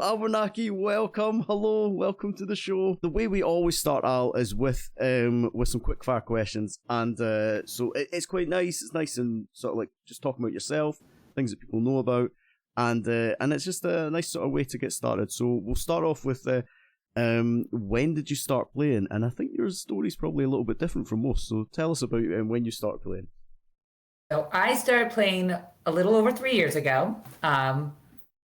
Abernaki, welcome, hello, welcome to the show. The way we always start out is with some quick fire questions, and so it's quite nice. It's nice and sort of like just talking about yourself, things that people know about, and it's just a nice sort of way to get started. So we'll start off with when did you start playing? And I think your story's probably a little bit different from most. So tell us about when you started playing. So I started playing a little over 3 years ago.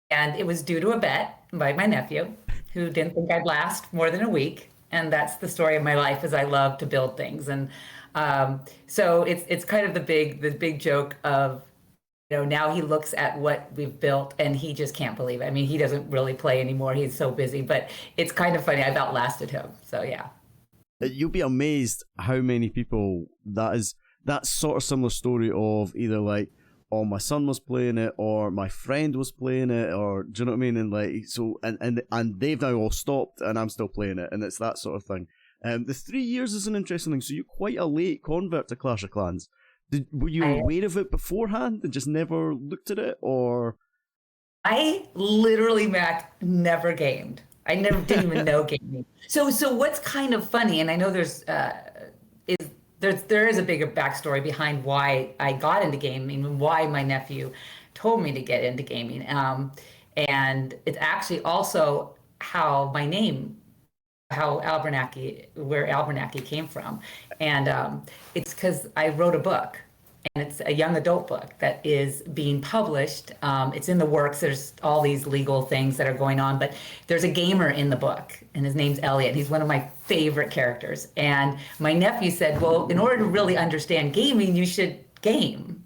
And it was due to a bet by my nephew, who didn't think I'd last more than a week. And that's the story of my life, is I love to build things. And so it's kind of the big joke of, now he looks at what we've built and he just can't believe it. I mean, he doesn't really play anymore. He's so busy, but it's kind of funny. I've outlasted him. So yeah. You'll be amazed how many people that's sort of similar story of either like, oh, my son was playing it, or my friend was playing it, or do you know what I mean? And like, so, and they've now all stopped, and I'm still playing it, and it's that sort of thing. The 3 years is an interesting thing. So you're quite a late convert to Clash of Clans. Were you aware of it beforehand and just never looked at it, or? I literally, Mac, never gamed. I didn't even know gaming. So what's kind of funny, and I know there is a bigger backstory behind why I got into gaming and why my nephew told me to get into gaming. And it's actually also how my name, where Abernaki came from. And it's because I wrote a book, and it's a young adult book that is being published. It's in the works. There's all these legal things that are going on, but there's a gamer in the book, and his name's Elliot. He's one of my favorite characters. And my nephew said, well, in order to really understand gaming, you should game.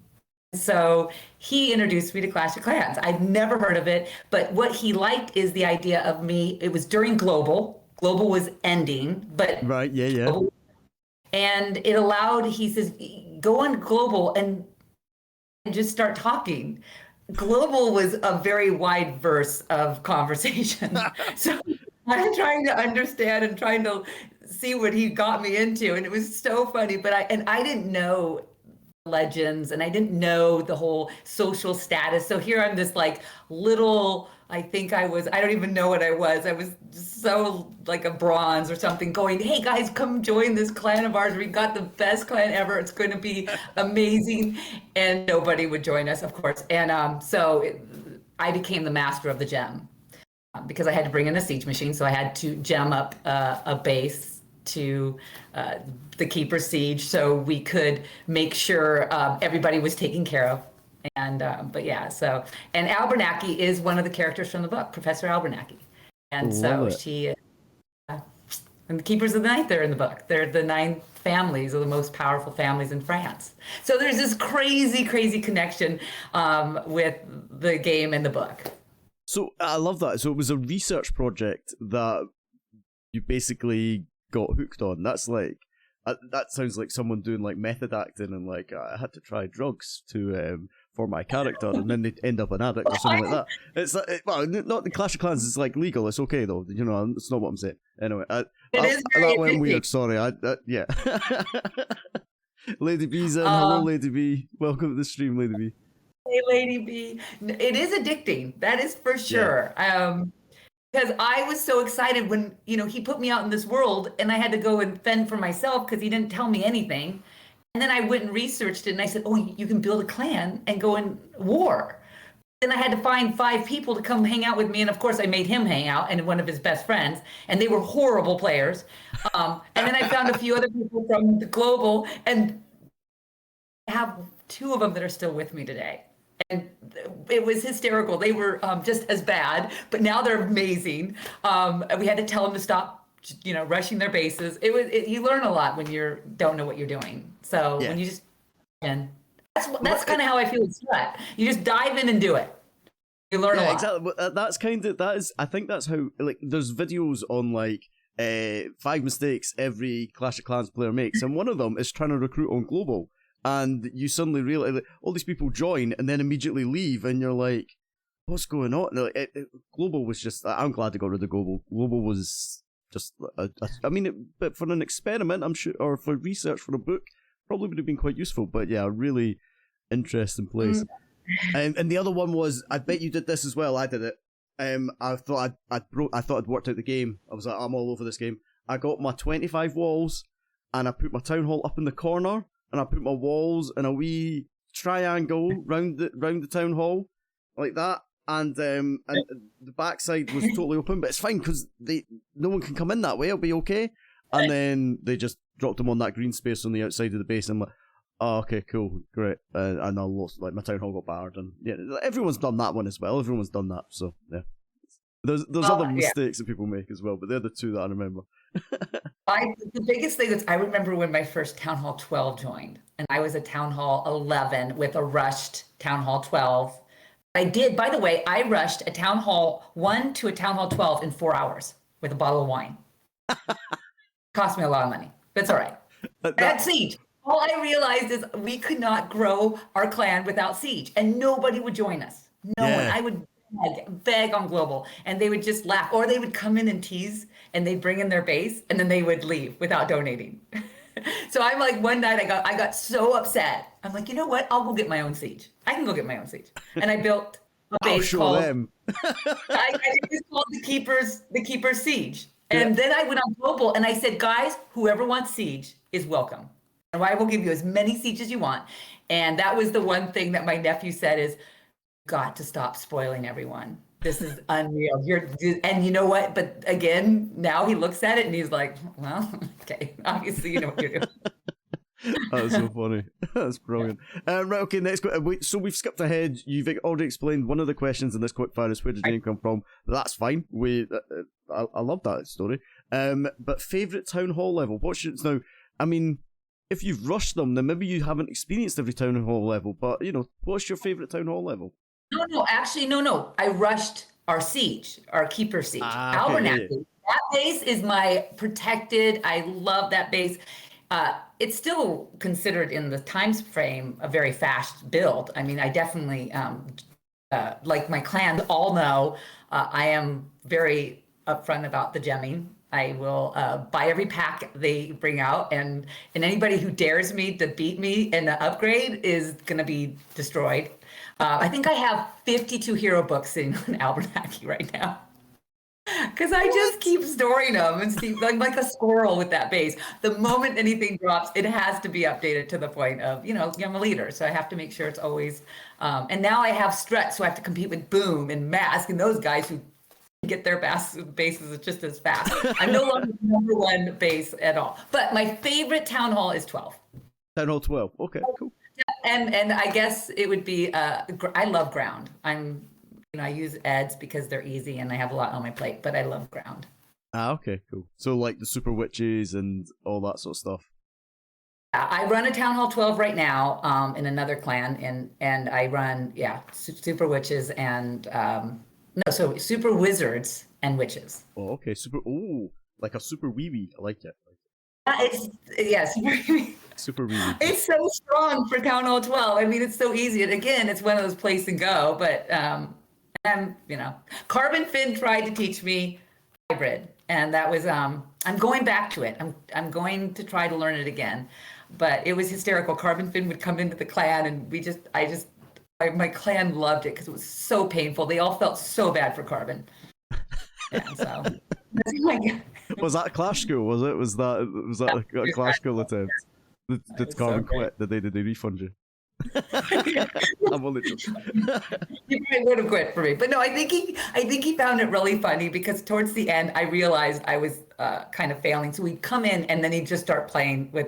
So he introduced me to Clash of Clans. I'd never heard of it, but what he liked is the idea of me. It was during Global. Global was ending, but right, yeah. And it allowed, he says, go on Global and just start talking. Global was a very wide verse of conversation. So I'm trying to understand and trying to see what he got me into. And it was so funny, but I didn't know legends, and I didn't know the whole social status. So here I'm this like little, I don't even know what I was. I was so like a bronze or something, going, hey guys, come join this clan of ours. We got the best clan ever. It's going to be amazing. And nobody would join us, of course. And I became the master of the gem because I had to bring in a siege machine. So I had to gem up a base to the Keeper's Siege, so we could make sure everybody was taken care of. And but yeah, so, and Abernaki is one of the characters from the book, Professor Abernaki. And so she and the Keepers of the Night, they're in the book. They're the 9 families of the most powerful families in France. So there's this crazy connection with the game and the book. So I love that. So it was a research project that you basically got hooked on. That's like, that sounds like someone doing like method acting and like, I had to try drugs to for my character, and then they end up an addict or something like that. It's like, well, not the Clash of Clans. It's like legal. It's okay though. It's not what I'm saying. Anyway, that went weird. Sorry. Yeah. Lady B's in. Hello, Lady B. Welcome to the stream, Lady B. Hey, Lady B. It is addicting. That is for sure. Yeah. Because I was so excited when, he put me out in this world, and I had to go and fend for myself because he didn't tell me anything. And then I went and researched it, and I said, oh, you can build a clan and go in war. Then I had to find 5 people to come hang out with me. And of course I made him hang out, and one of his best friends, and they were horrible players. And then I found a few other people from the Global, and I have 2 of them that are still with me today. And it was hysterical. They were just as bad, but now they're amazing. We had to tell them to stop, rushing their bases. You learn a lot when you don't know what you're doing. So when you just, and that's kind of how I feel with Sweat. You just dive in and do it. You learn a lot. Exactly. I think that's how, like, there's videos on like 5 mistakes every Clash of Clans player makes, and one of them is trying to recruit on Global. And you suddenly realize like, all these people join and then immediately leave, and you're like, what's going on? Like, Global was just, I'm glad they got rid of Global. Global was just, but for an experiment, I'm sure, or for research for a book, probably would have been quite useful. But yeah, a really interesting place. And the other one was, I bet you did this as well, I did it. I thought I thought I'd worked out the game. I was like, I'm all over this game. I got my 25 walls, and I put my town hall up in the corner, and I put my walls in a wee triangle round the town hall, like that. And the backside was totally open, but it's fine because no one can come in that way. It'll be okay. And then they just dropped them on that green space on the outside of the base, and I'm like, oh, okay, cool, great. And I lost, like, my town hall got battered, and yeah, everyone's done that one as well. Everyone's done that, so yeah. There's other mistakes that people make as well, but they're the two that I remember. The biggest thing is I remember when my first Town Hall 12 joined, and I was a Town Hall 11 with a rushed Town Hall 12. I did, by the way, I rushed a Town Hall 1 to a Town Hall 12 in 4 hours with a bottle of wine. Cost me a lot of money, but it's all right. At Siege, all I realized is we could not grow our clan without Siege, and nobody would join us. No one. I would beg on Global, and they would just laugh, or they would come in and tease, and they'd bring in their base, and then they would leave without donating. So I'm like, one night I got so upset. I'm like, you know what? I'll go get my own Siege. I can go get my own Siege. And I built a base called them. I just called the Keepers Siege. And then I went on Global and I said, guys, whoever wants Siege is welcome. And I will give you as many Sieges as you want. And that was the one thing that my nephew said is, got to stop spoiling everyone. This is unreal. And you know what? But again, now he looks at it and he's like, well, okay, obviously you know what you're doing. That's so funny. That's brilliant. Right, okay, next question. So we've skipped ahead. You've already explained one of the questions in this quickfire is where did your name come from? That's fine. I love that story. But favourite town hall level? Now, I mean, if you've rushed them, then maybe you haven't experienced every town hall level, but, you know, what's your favourite town hall level? No, actually, no. I rushed our Siege, our Keeper Siege. Abernathy. Yeah. That base is my protected. I love that base. It's still considered in the time frame a very fast build. I mean, I definitely, like my clan all know, I am very upfront about the gemming. I will buy every pack they bring out, and anybody who dares me to beat me in the upgrade is going to be destroyed. I think I have 52 hero books sitting on Abernathy right now. Because I just keep storing them and see, like a squirrel with that base. The moment anything drops, it has to be updated to the point of, you know, I'm a leader, so I have to make sure it's always. And now I have Strut, so I have to compete with Boom and Mask and those guys who get their bases just as fast. I'm no longer the number one base at all. But my favorite town hall is 12. Town hall 12. Okay, cool. And I guess it would be. I love ground. I use Eds because they're easy and I have a lot on my plate, but I love ground. Okay, cool. So like the Super Witches and all that sort of stuff. I run a Town Hall 12 right now in another clan, and I run Super Witches and Super Wizards and Witches. Oh, okay. Like a Super Wee. I like it. Super Wee. Super Wee. It's so strong for Town Hall 12. I mean, it's so easy. And again, it's one of those place and go, but Carbon Finn tried to teach me hybrid, and that was I'm going back to it. I'm going to try to learn it again, but it was hysterical. Carbon Finn would come into the clan, and my clan loved it because it was so painful. They all felt so bad for Carbon. Yeah, so was that Clash School? Was that a Clash School attempt? Did Carbon quit? Did they refund you? I'm only joking. He probably would have quit for me, but no, I think he found it really funny because towards the end I realized I was kind of failing. So we'd come in and then he'd just start playing with,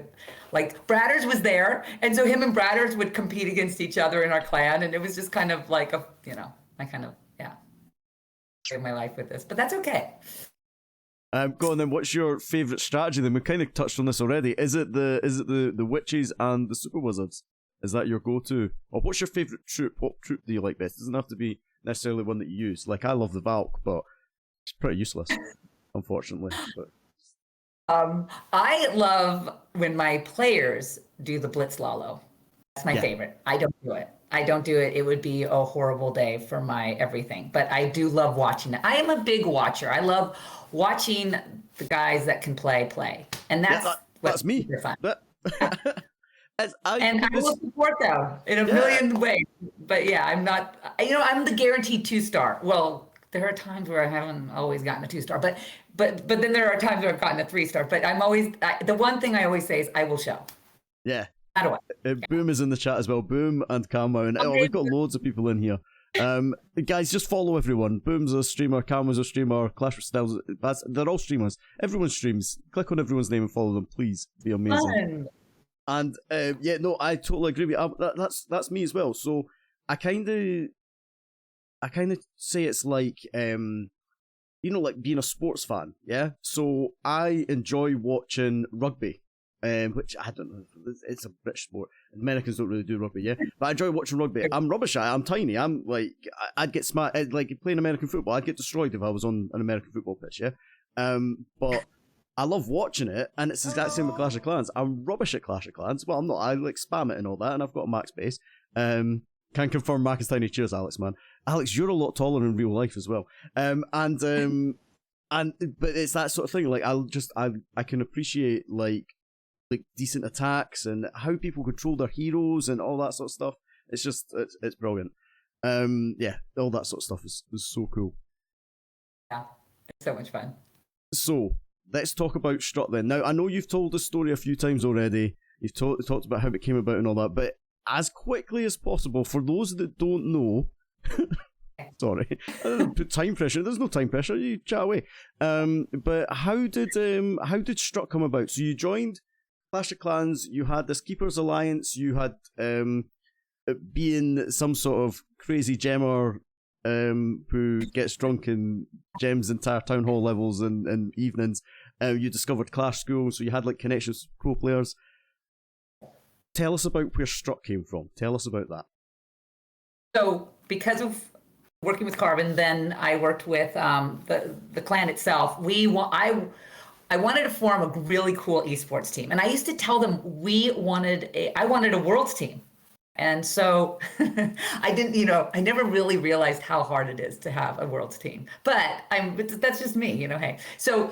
like, Bradders was there, and so him and Bradders would compete against each other in our clan, and it was just kind of like I kind of save my life with this, but that's okay. Go on then. What's your favourite strategy? Then we kind of touched on this already. Is it the Witches and the Super Wizards? Is that your go-to? Or what's your favourite troop? What troop do you like best? It doesn't have to be necessarily one that you use. Like, I love the Valk, but it's pretty useless, unfortunately. But I love when my players do the Blitz Lalo. That's my favorite. I don't do it. It would be a horrible day for my everything. But I do love watching it. I am a big watcher. I love watching the guys that can play. And that's me. Fun. I will support them in a million ways. But yeah, I'm not, I'm the guaranteed 2-star. Well, there are times where I haven't always gotten a 2-star, but then there are times where I've gotten a 3-star. But I'm always the one thing I always say is I will show. Yeah. How do I? Boom is in the chat as well. Boom and Camo, and we've got loads of people in here. Guys, just follow everyone. Boom's a streamer, Camo's a streamer, Clash of Styles. They're all streamers. Everyone streams. Click on everyone's name and follow them, please. It'd be amazing. Fun. And yeah, no, I totally agree with you. That's me as well. So I kind of say it's like like being a sports fan. Yeah. So I enjoy watching rugby. Which I don't know, it's a British sport. Americans don't really do rugby, yeah. But I enjoy watching rugby. I'm rubbish at it. I'm tiny. I'm like, I'd get smacked. Like playing American football, I'd get destroyed if I was on an American football pitch, yeah. But I love watching it, and it's the exact same with Clash of Clans. I'm rubbish at Clash of Clans. Well, I'm not. I like spam it and all that, and I've got a max base. Can confirm Mac is tiny. Cheers, Alex, man. Alex, you're a lot taller in real life as well. But it's that sort of thing. Like I can appreciate like decent attacks and how people control their heroes and all that sort of stuff. It's just it's brilliant. Yeah, all that sort of stuff is so cool. Yeah, it's so much fun. So let's talk about Strut then. Now I know you've told the story a few times already. You've talked about how it came about and all that, but as quickly as possible for those that don't know. Sorry, put time pressure. There's no time pressure. You chat away. But how did Strut come about? So you joined Clash of Clans, you had this Keepers Alliance, you had being some sort of crazy gemmer who gets drunk and gems entire town hall levels and evenings. You discovered Clash School, so you had like connections with pro players. Tell us about where Strut came from. Tell us about that. So because of working with Carbon, then I worked with the clan itself. I wanted to form a really cool esports team. And I used to tell them I wanted a world's team. And so I never really realized how hard it is to have a world's team. But that's just me, hey. So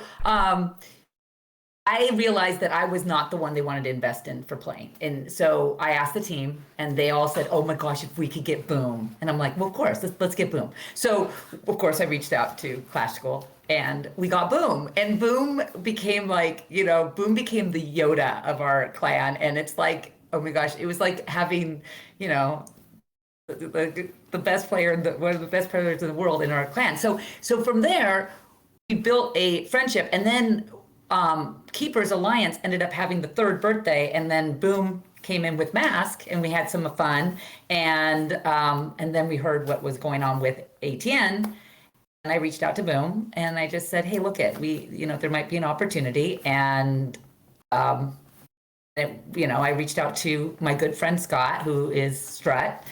I realized that I was not the one they wanted to invest in for playing. And so I asked the team and they all said, oh my gosh, if we could get Boom. And I'm like, well, of course, let's get Boom. So of course I reached out to Clash School and we got Boom. And Boom became Boom became the Yoda of our clan. And it's like, oh my gosh, it was like having, the best player, one of the best players in the world in our clan. So from there, we built a friendship, and then Keepers Alliance ended up having the 3rd birthday, and then Boom came in with Mask, and we had some fun, and then we heard what was going on with ATN, and I reached out to Boom, and I just said, hey, look there might be an opportunity, and I reached out to my good friend Scott, who is Strut,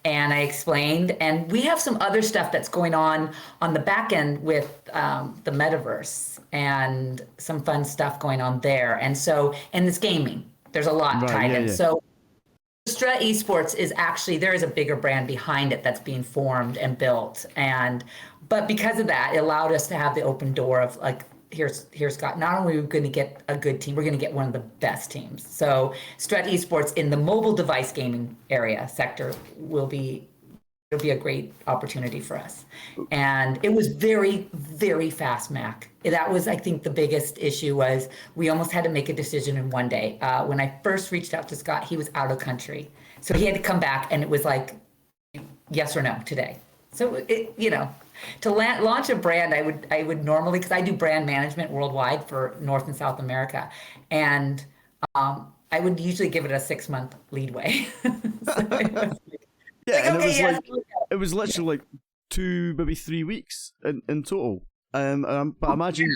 and I explained, and we have some other stuff that's going on the back end with the metaverse and some fun stuff going on there. And it's gaming. There's a lot tied in. Yeah. So Strut Esports is actually, there is a bigger brand behind it that's being formed and built. But because of that, it allowed us to have the open door of like, here's Scott. Not only are we going to get a good team, we're going to get one of the best teams. So Strut Esports in the mobile device gaming sector it'll be a great opportunity for us. And it was very, very fast, Mac. That was, I think, the biggest issue was we almost had to make a decision in one day. When I first reached out to Scott, he was out of country. So he had to come back, and it was like, yes or no today. So, to launch a brand, I would normally, because I do brand management worldwide for North and South America, and I would usually give it a 6-month leadway. It was literally like 2, maybe 3 weeks in total. But imagine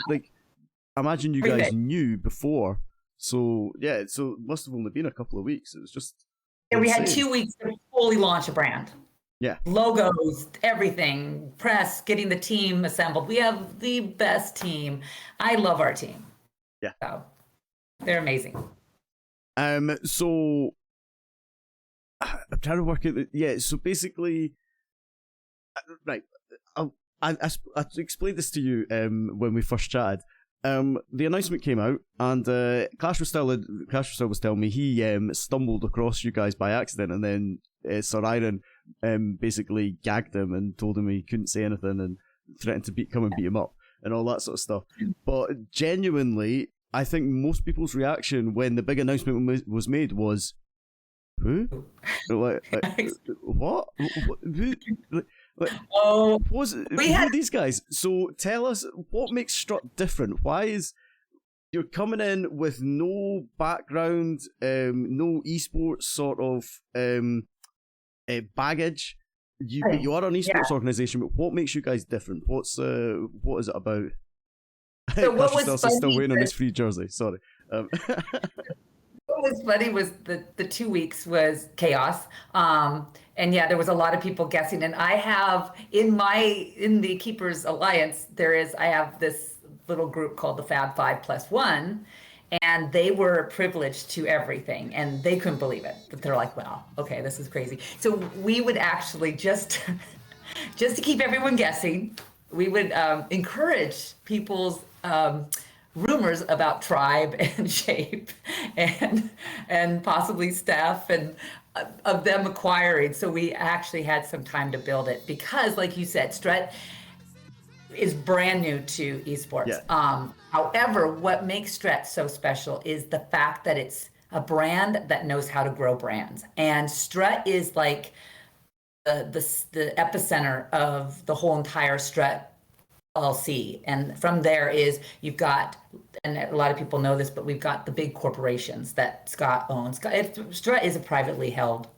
you guys knew before. So yeah, so it must have only been a couple of weeks. It was just we had 2 weeks to fully launch a brand. Yeah. Logos, everything, press, getting the team assembled. We have the best team. I love our team. Yeah. So they're amazing. So I'm trying to work out. So basically, right. I explained this to you when we first chatted. The announcement came out, and Clash was telling me he stumbled across you guys by accident, and then Sir Iron basically gagged him and told him he couldn't say anything, and threatened to come and beat him up and all that sort of stuff. But genuinely, I think most people's reaction when the big announcement was made was, "Who? like, what? Who? Who are these guys?" So tell us, what makes Strut different? Why is you're coming in with no background, no esports sort of baggage? You are an esports organization, but what makes you guys different? What is it about? So what was funny still waiting on his free jersey. Sorry. What was funny was the 2 weeks was chaos. And yeah, there was a lot of people guessing. And I have in the Keepers Alliance, I have this little group called the Fab 5+1, and they were privileged to everything, and they couldn't believe it. But they're like, "Wow, okay, this is crazy." So we would actually just to keep everyone guessing, we would encourage people's rumors about Tribe and Shape and possibly Steph and of them acquiring. So we actually had some time to build it because, like you said, Strut is brand new to esports. Yeah. However, what makes Strut so special is the fact that it's a brand that knows how to grow brands. And Strut is like the epicenter of the whole entire Strut LLC. And from there you've got, and a lot of people know this, but we've got the big corporations that Scott owns. Strut is a privately held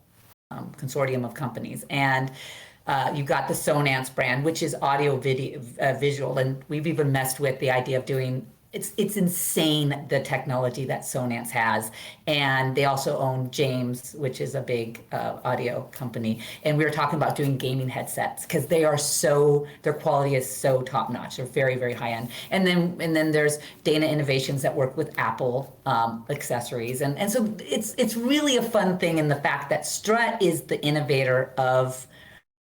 consortium of companies. And you've got the Sonance brand, which is audio, video, visual, and we've even messed with the idea of doing. It's insane the technology that Sonance has, and they also own James, which is a big audio company. And we were talking about doing gaming headsets because their quality is so top notch. They're very, very high end. And then there's Dana Innovations that work with Apple accessories, and so it's really a fun thing in the fact that Strut is the innovator of.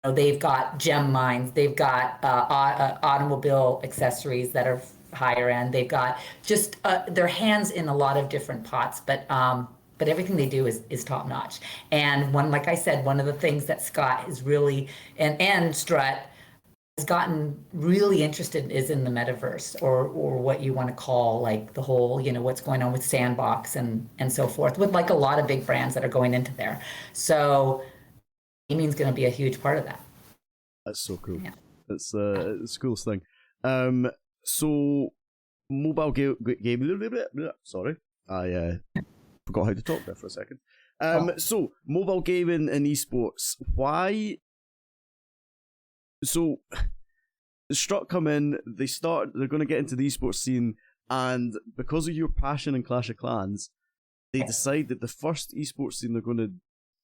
They've got gem mines, they've got automobile accessories that are higher end. They've got just their hands in a lot of different pots, but everything they do is top notch. And like I said, one of the things that Scott is really and Strut has gotten really interested is in the metaverse, or what you want to call like the whole, what's going on with Sandbox and so forth, with like a lot of big brands that are going into there. So gaming is going to be a huge part of that. That's so cool. Yeah. It's the coolest thing. So mobile game. Sorry, I forgot how to talk there for a second. So mobile gaming and esports. Why? So Strut come in. They're going to get into the esports scene, and because of your passion in Clash of Clans, they decide that the first esports scene they're going to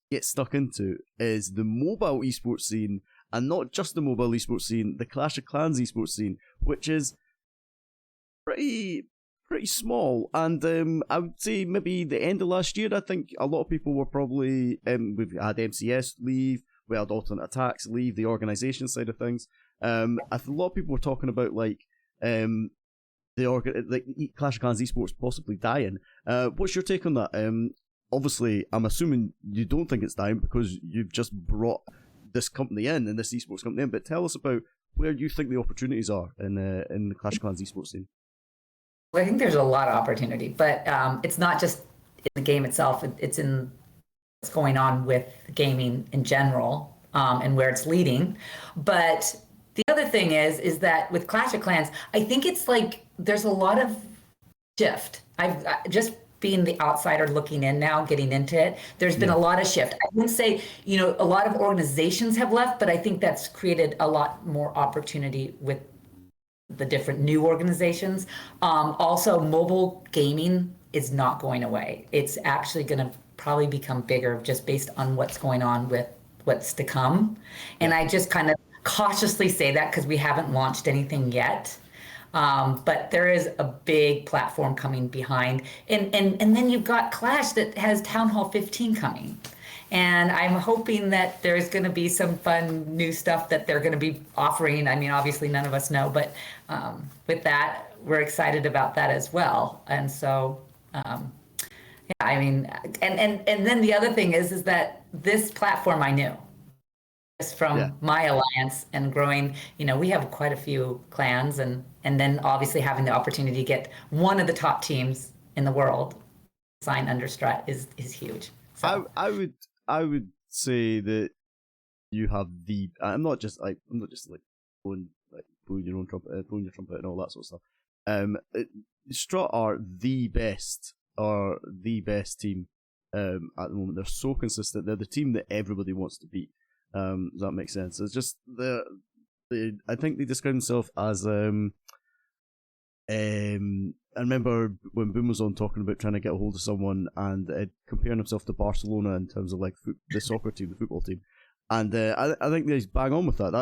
get stuck into is the mobile esports scene, and not just the mobile esports scene, the Clash of Clans esports scene, which is pretty small. And I would say maybe the end of last year, I think a lot of people were probably we've had MCS leave, we had Alternate Attacks leave, the organization side of things. A lot of people were talking about like Clash of Clans esports possibly dying. What's your take on that? Obviously, I'm assuming you don't think it's dying because you've just brought this company in and this esports company in. But tell us about where you think the opportunities are in the Clash of Clans esports scene. Well, I think there's a lot of opportunity, but it's not just in the game itself. It's in what's going on with gaming in general and where it's leading. But the other thing is that with Clash of Clans, I think it's like there's a lot of shift. I've just being the outsider looking in now, getting into it, there's been a lot of shift. I wouldn't say, a lot of organizations have left, but I think that's created a lot more opportunity with the different new organizations. Also, mobile gaming is not going away. It's actually going to probably become bigger just based on what's going on with what's to come. And I just kind of cautiously say that because we haven't launched anything yet. But there is a big platform coming behind. And then you've got Clash that has Town Hall 15 coming. And I'm hoping that there's going to be some fun new stuff that they're going to be offering. I mean, obviously none of us know, but with that, we're excited about that as well. And so, yeah, I mean, and then the other thing is that this platform I knew. just from my alliance and growing, we have quite a few clans, and then obviously having the opportunity to get one of the top teams in the world sign under Strut is huge. So I would say that you have the. I'm not just blowing your own trumpet, blowing your trumpet, and all that sort of stuff. Strut are the best team at the moment. They're so consistent. They're the team that everybody wants to beat. Does that make sense? It's just I think they describe themselves as I remember when Boom was on talking about trying to get a hold of someone and comparing himself to Barcelona in terms of like the soccer team, the football team, and I think he's bang on with that.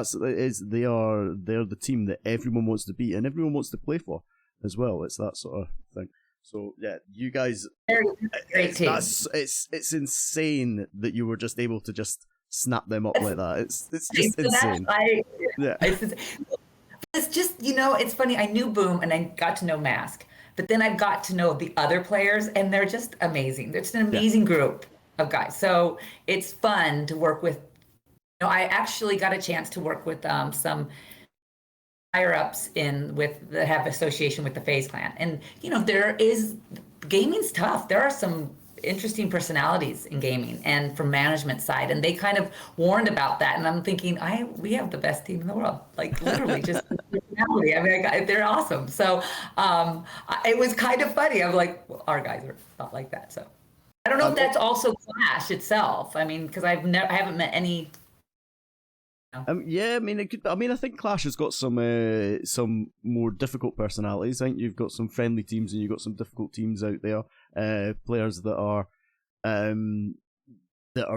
They're the team that everyone wants to beat and everyone wants to play for as well. It's that sort of thing. So yeah, you guys, great team. It's insane that you were just able to just snap them up like that. It's just insane. It's just, it's funny. I knew Boom and I got to know Mask, but then I got to know the other players, and they're just amazing. They're just an amazing group of guys. So it's fun to work with. I actually got a chance to work with some higher ups that have association with the FaZe clan, and gaming's tough. There are some interesting personalities in gaming and from management side, and they kind of warned about that, and I'm thinking we have the best team in the world, like literally just personality. I mean, they're awesome. So it was kind of funny. I'm like, well, our guys are not like that. So I don't know if that's also Clash itself. I mean, because I haven't met any. Yeah, I mean, it could. I mean, I think Clash has got some more difficult personalities. I think you've got some friendly teams and you've got some difficult teams out there. Players that are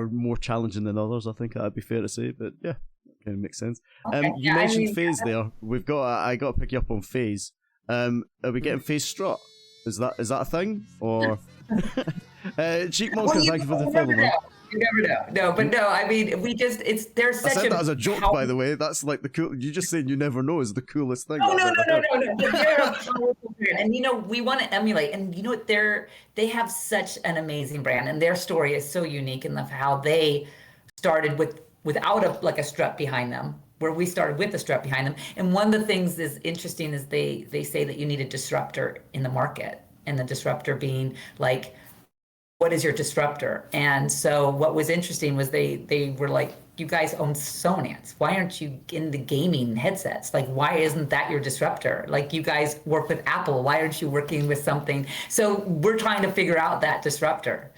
more challenging than others. I think that'd be fair to say. But yeah, that kind of makes sense. Okay. You mentioned FaZe there. I got to pick you up on FaZe. Are we getting FaZe Strut? Is that a thing or? Cheap Monster, thank you for the follow, man. You never know. No, I mean, there's such I said that as a joke, by the way. That's like the cool. You just saying you never know is the coolest thing. No. They're a powerful brand, and we want to emulate. And you know what? They have such an amazing brand, and their story is so unique in how they started without a strut behind them, where we started with a strut behind them. And one of the things is interesting is they say that you need a disruptor in the market, and the disruptor being like, what is your disruptor? And so what was interesting was they were like, you guys own Sonance. Why aren't you in the gaming headsets? Like, why isn't that your disruptor? Like, you guys work with Apple. Why aren't you working with something? So we're trying to figure out that disruptor.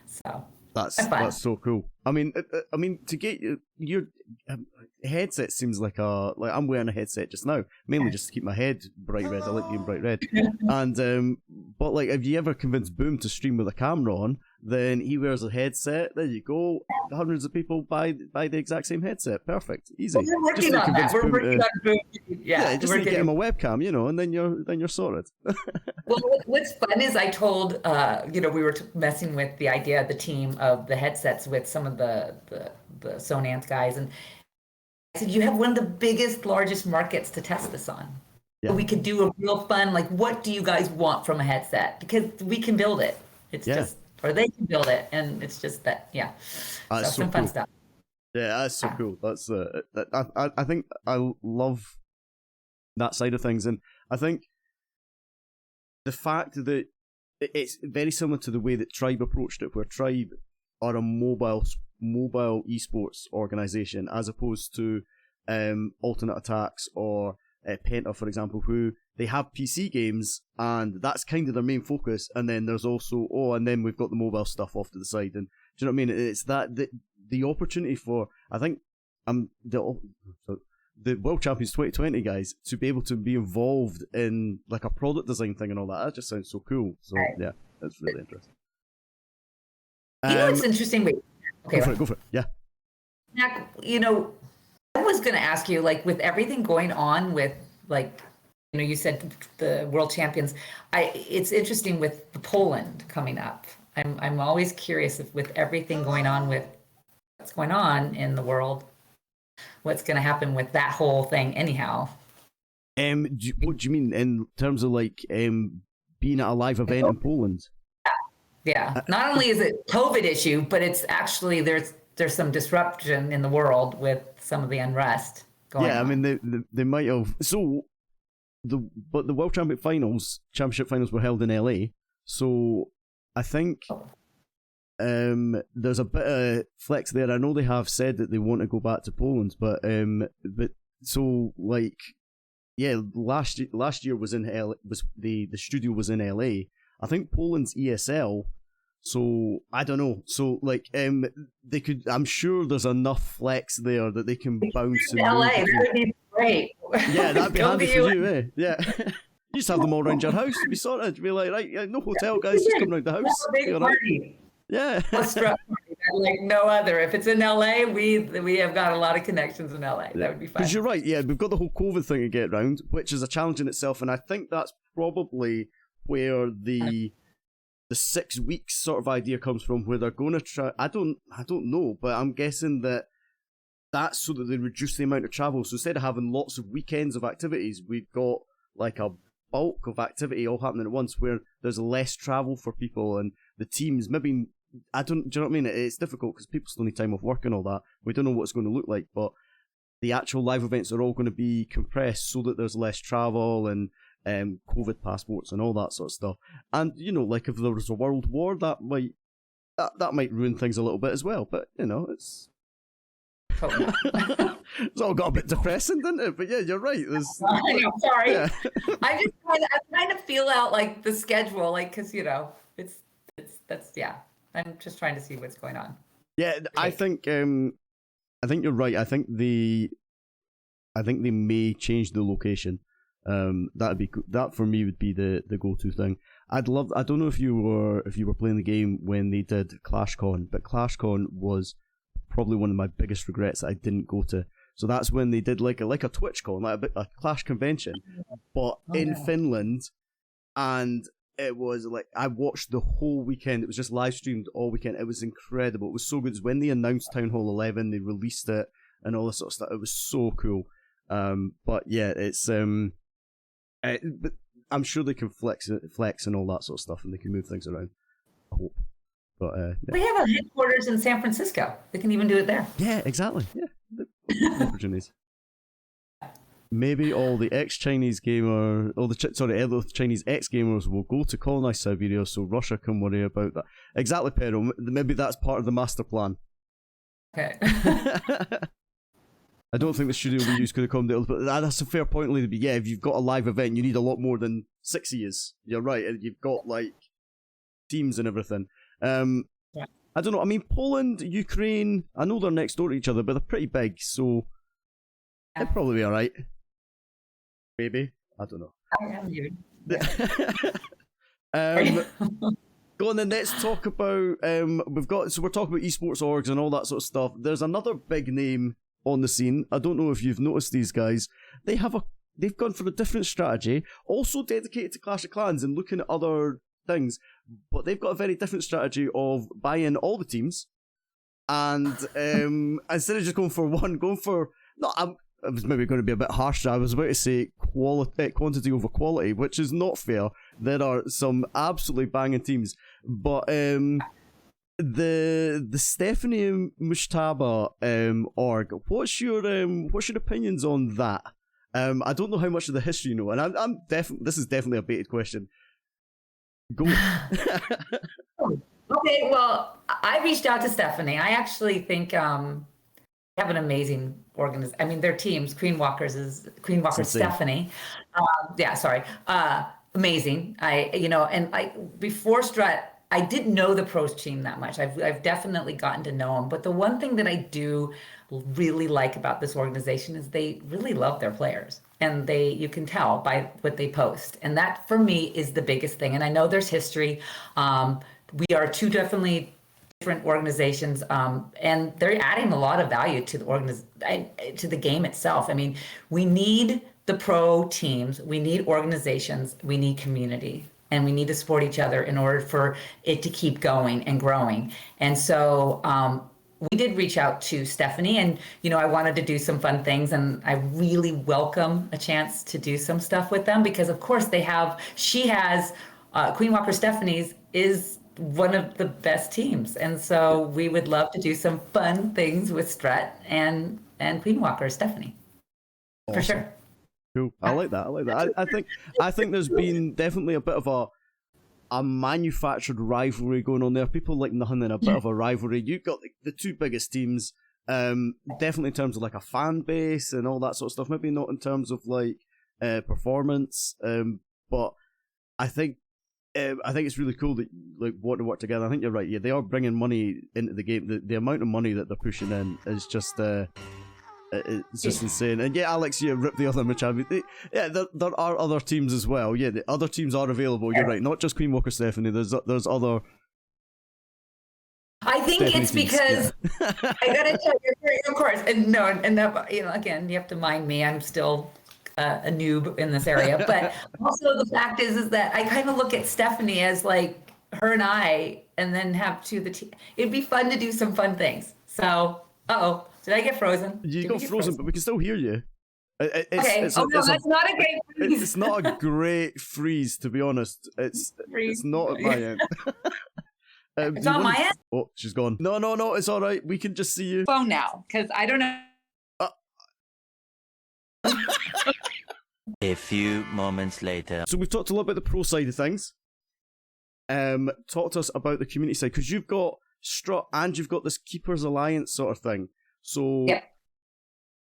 So that's so cool. I mean, to get your headset seems like I'm wearing a headset just now, mainly just to keep my head bright red. I like being bright red. And but like, if you ever convince Boom to stream with a camera on, then he wears a headset. There you go. Hundreds of people buy the exact same headset. Perfect, easy. Well, we're working on that. We're working on Boom. Yeah, just need to get him a webcam, and then you're sorted. Well, what's fun is I told, we were messing with the idea of the team of the headsets with some of the Sonance guys, and I said, you have one of the biggest, largest markets to test this on. Yeah. So we could do a real fun, like, what do you guys want from a headset? Because we can build it. It's just, or they can build it, and it's just that, That's so some fun stuff. Yeah, that's so cool. That's I think I love that side of things, and I think the fact that it's very similar to the way that Tribe approached it, where Tribe are a mobile esports organization as opposed to Alternate Attacks or Penta, for example, who they have PC games and that's kind of their main focus, and then there's also and then we've got the mobile stuff off to the side. And do you know what I mean? It's that the opportunity for, I think, the World Champions 2020 guys to be able to be involved in like a product design thing and all that just sounds so cool. So yeah, that's really interesting. It's interesting. Wait, okay, go for it. Yeah. Mac, I was going to ask you, like, with everything going on with, like, you said the World Champions. It's interesting with Poland coming up. I'm always curious if with everything going on with what's going on in the world, what's going to happen with that whole thing anyhow. What do you mean in terms of like being at a live event in Poland? Yeah. Not only is it COVID issue, but it's actually there's there's some disruption in the world with some of the unrest going on. I mean, they might have. So, but the World Championship finals were held in LA. So, I think there's a bit of flex there. I know they have said that they want to go back to Poland, but so like, yeah, last year was in LA, the studio was in LA. I think Poland's ESL. So I don't know. So like, they could. I'm sure there's enough flex there that they can bounce. In LA, that would be great. Yeah, that'd be handy for you, eh? Yeah. You just have them all around your house. You'd be sorted. Be like, right, no hotel, guys, just come round the house. Big party. Yeah. Like no other. If it's in LA, we have got a lot of connections in LA. That would be fun. Because you're right. Yeah, we've got the whole COVID thing to get around, which is a challenge in itself, and I think that's probably where the 6 weeks sort of idea comes from, where they're going to try. I don't know, but I'm guessing that's so that they reduce the amount of travel. So instead of having lots of weekends of activities, we've got like a bulk of activity all happening at once, where there's less travel for people and the teams. Maybe do you know what I mean? It's difficult because people still need time off work and all that. We don't know what it's going to look like, but the actual live events are all going to be compressed so that there's less travel and COVID passports and all that sort of stuff. And like if there was a world war, that might ruin things a little bit as well. But it's it's all got a bit depressing, didn't it? But yeah, you're right. I know, sorry. Yeah. I'm trying to feel out like the schedule, like because I'm just trying to see what's going on. Yeah, I think you're right. I think they may change the location. That for me would be the go-to thing. I don't know if you were playing the game when they did ClashCon, but ClashCon was probably one of my biggest regrets that I didn't go to. So that's when they did like a TwitchCon, like a Clash convention, but in Finland, and it was like I watched the whole weekend. It was just live streamed all weekend. It was incredible. It was so good. It's when they announced Town Hall 11, they released it and all this sort of stuff. It was so cool. But yeah, it's but I'm sure they can flex and all that sort of stuff, and they can move things around. I hope. But we have a headquarters in San Francisco. They can even do it there. Yeah, exactly. Yeah, opportunities. Maybe all the ex-Chinese gamer, all the Chinese ex-gamers will go to colonize Siberia, so Russia can worry about that. Exactly, Pedro. Maybe that's part of the master plan. Okay. I don't think the studio we use could accommodate, but that's a fair point, Lady. But yeah, if you've got a live event, you need a lot more than 6 years. You're right, and you've got like teams and everything. Yeah. I don't know. I mean, Poland, Ukraine, I know they're next door to each other, but they're pretty big, so they'll probably be all right. Maybe. I don't know. Go on then, let's talk about we're talking about esports orgs and all that sort of stuff. There's another big name on the scene. I don't know if you've noticed these guys. They've gone for a different strategy, also dedicated to Clash of Clans and looking at other things, but they've got a very different strategy of buying all the teams and instead of just going for one, I was maybe going to be a bit harsh. I was about to say quantity over quality, which is not fair. There are some absolutely banging teams, but the Stephanie Mushtaba org. What's your opinions on that? I don't know how much of the history you know, and I'm this is definitely a baited question. Go. Okay, well, I reached out to Stephanie. I actually think have an amazing organization. I mean, their teams, Queen Walker Stephanie. Amazing. Before Strut, I didn't know the pros team that much. I've definitely gotten to know them. But the one thing that I do really like about this organization is they really love their players. And you can tell by what they post. And that, for me, is the biggest thing. And I know there's history. We are two definitely different organizations, and they're adding a lot of value to the game itself. I mean, we need the pro teams, we need organizations, we need community, and we need to support each other in order for it to keep going and growing. And so we did reach out to Stephanie, and I wanted to do some fun things, and I really welcome a chance to do some stuff with them because, of course, she has Queen Walker Stephanie's is one of the best teams. And so we would love to do some fun things with Strut and Queen Walker, Stephanie. Awesome. For sure. Cool. I like that. I think there's been definitely a bit of a manufactured rivalry going on there. People like nothing in a bit of a rivalry. You've got the two biggest teams, definitely in terms of like a fan base and all that sort of stuff. Maybe not in terms of like performance, but I think it's really cool that like want to work together. I think you're right. Yeah, they are bringing money into the game. The amount of money that they're pushing in is just it's just insane. And yeah, Alex, you ripped the other match out. Yeah, there are other teams as well. Yeah, the other teams are available. You're right. Not just Queen Walker Stephanie. There's other. I think Stephanie it's teams, because yeah. I gotta tell you, of course, and no, and that, you know, again, you have to mind me. I'm still a noob in this area, but also the fact is that I kind of look at Stephanie as like her and I, and then have the team. It'd be fun to do some fun things. So, did I get frozen? You got frozen, but we can still hear you. Okay. That's not a great freeze. It's not a great freeze, to be honest. It's not at my end. It's on my end? Oh, she's gone. No, it's all right. We can just see you. Phone now, because I don't know. A few moments later. So we've talked a lot about the pro side of things. Talk to us about the community side, because you've got Strut and you've got this Keepers Alliance sort of thing. So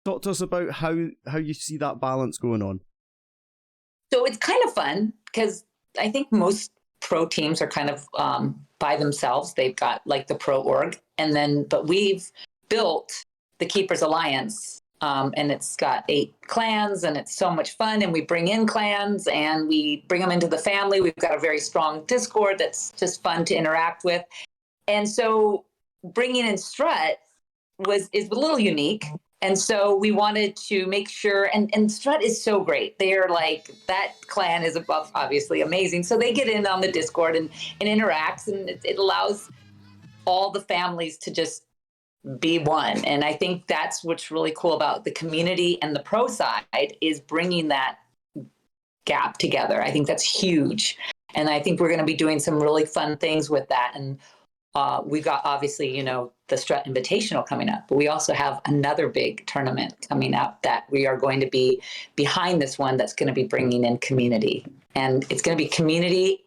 talk to us about how you see that balance going on. So it's kind of fun because I think most pro teams are kind of by themselves. They've got like the pro org, but we've built the Keepers Alliance, and it's got 8 clans, and it's so much fun. And we bring in clans and we bring them into the family. We've got a very strong Discord that's just fun to interact with. And so bringing in Strut is a little unique. And so we wanted to make sure, and Strut is so great. They are like, that clan is obviously amazing. So they get in on the Discord and interacts, and it allows all the families to just be one. And I think that's what's really cool about the community and the pro side, is bringing that gap together. I think that's huge. And I think we're going to be doing some really fun things with that. And we've got, obviously, the Strut Invitational coming up, but we also have another big tournament coming up that we are going to be behind this one, that's going to be bringing in community. And it's going to be community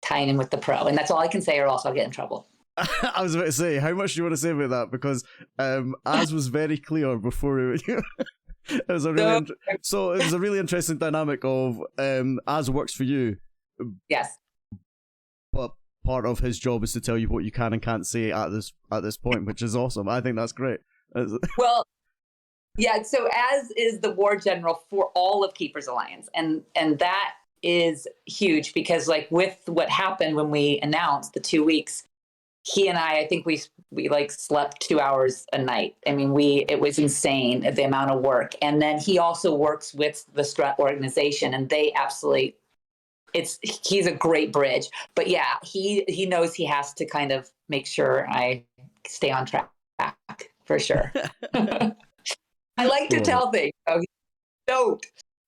tying in with the pro. And that's all I can say, or else I'll get in trouble. I was about to say, how much do you want to say about that? Because Az was very clear before it was a really so it was a really interesting dynamic of Az works for you. Yes. But part of his job is to tell you what you can and can't say at this point, which is awesome. I think that's great. Well, yeah. So Az is the war general for all of Keepers Alliance, and that is huge, because like with what happened when we announced the 2 weeks, he and I think we like slept 2 hours a night. I mean, it was insane, the amount of work. And then he also works with the Strut organization, and they absolutely, he's a great bridge. But yeah, he knows he has to kind of make sure I stay on track, for sure. I like to tell things. So don't.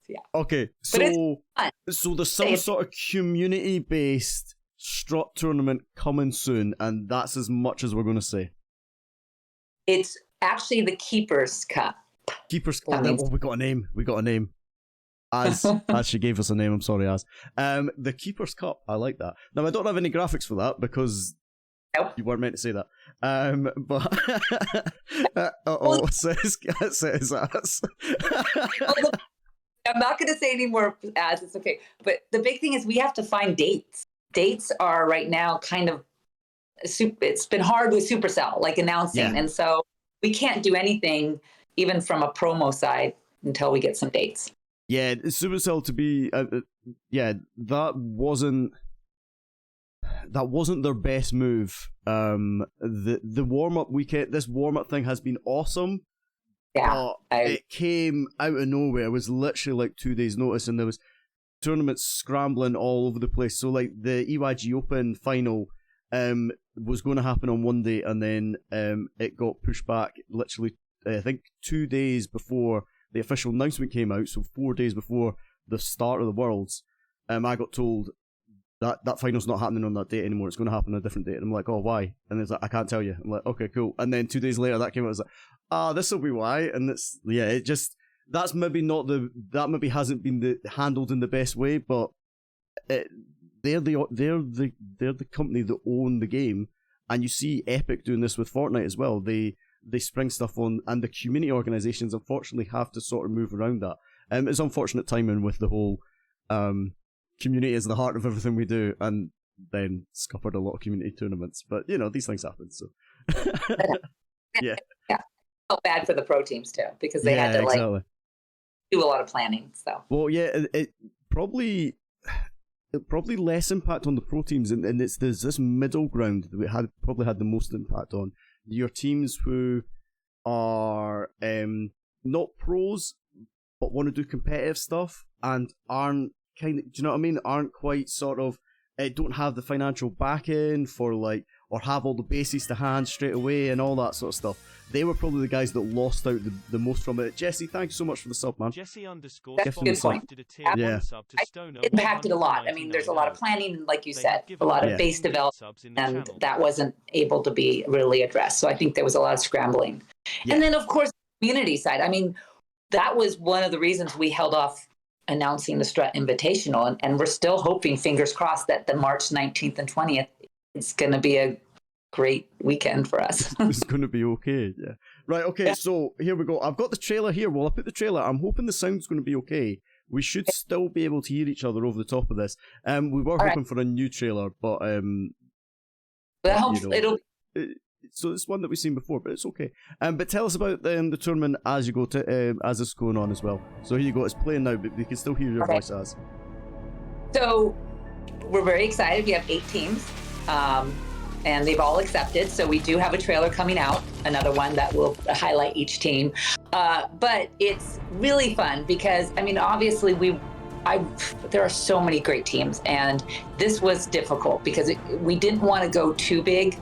Yeah. Okay, so there's some sort of community-based Strut tournament coming soon, and that's as much as we're going to say. It's actually the Keepers Cup. Keepers. We got a name. Az she gave us a name. I'm sorry, Az. The Keepers Cup. I like that. Now I don't have any graphics for that because you weren't meant to say that. But says Az. I'm not going to say any more, Az. It's okay. But the big thing is we have to find dates. Dates are right now kind of it's been hard with Supercell, like announcing, and so we can't do anything even from a promo side until we get some dates. Yeah, Supercell to be that wasn't their best move. The warm up weekend, this warm up thing has been awesome. Yeah, it came out of nowhere. It was literally like 2 days' notice, and there was tournaments scrambling all over the place. So like the EYG Open final was going to happen on one day, and then it got pushed back literally I think 2 days before the official announcement came out, so 4 days before the start of the Worlds. I got told that final's not happening on that date anymore. It's going to happen on a different date. And I'm like, oh, why? And it's like, I can't tell you. I'm like, okay, cool. And then 2 days later, that came out. I was like, this will be why. And it's, yeah, it just, that's maybe not that maybe hasn't been handled in the best way, but they're the company that own the game. And you see Epic doing this with Fortnite as well. They spring stuff on, and the community organizations unfortunately have to sort of move around that. It's unfortunate timing with the whole community is the heart of everything we do, and then scuppered a lot of community tournaments. But these things happen. So yeah, felt bad for the pro teams too, because they had to do a lot of planning. So well, yeah, it probably less impact on the pro teams, and there's this middle ground that we probably had the most impact on your teams who are not pros but want to do competitive stuff and aren't kind of, do you know what I mean? Aren't quite sort of don't have the financial backing for or have all the bases to hand straight away and all that sort of stuff. They were probably the guys that lost out the most from it. Jesse, thank you so much for the sub, man. Jesse _ That's a good point. Yeah. It impacted a lot. I mean, there's a lot of planning, like you said, a lot of base development, and that wasn't able to be really addressed. So I think there was a lot of scrambling. Yeah. And then, of course, the community side. I mean, that was one of the reasons we held off announcing the Strut Invitational, and we're still hoping, fingers crossed, that the March 19th and 20th is going to be a great weekend for us. It's going to be okay, yeah. Right, okay, yeah. So here we go. I've got the trailer here. Well, I put the trailer. I'm hoping the sound's going to be okay. We should still be able to hear each other over the top of this. We were hoping for a new trailer, but so it's one that we've seen before, but it's okay. But tell us about the tournament as you go to as it's going on as well. So here you go. It's playing now, but we can still hear your voice as. So we're very excited. We have 8 teams, and they've all accepted. So we do have a trailer coming out, another one that will highlight each team. But it's really fun because, I mean, obviously there are so many great teams, and this was difficult because we didn't want to go too big,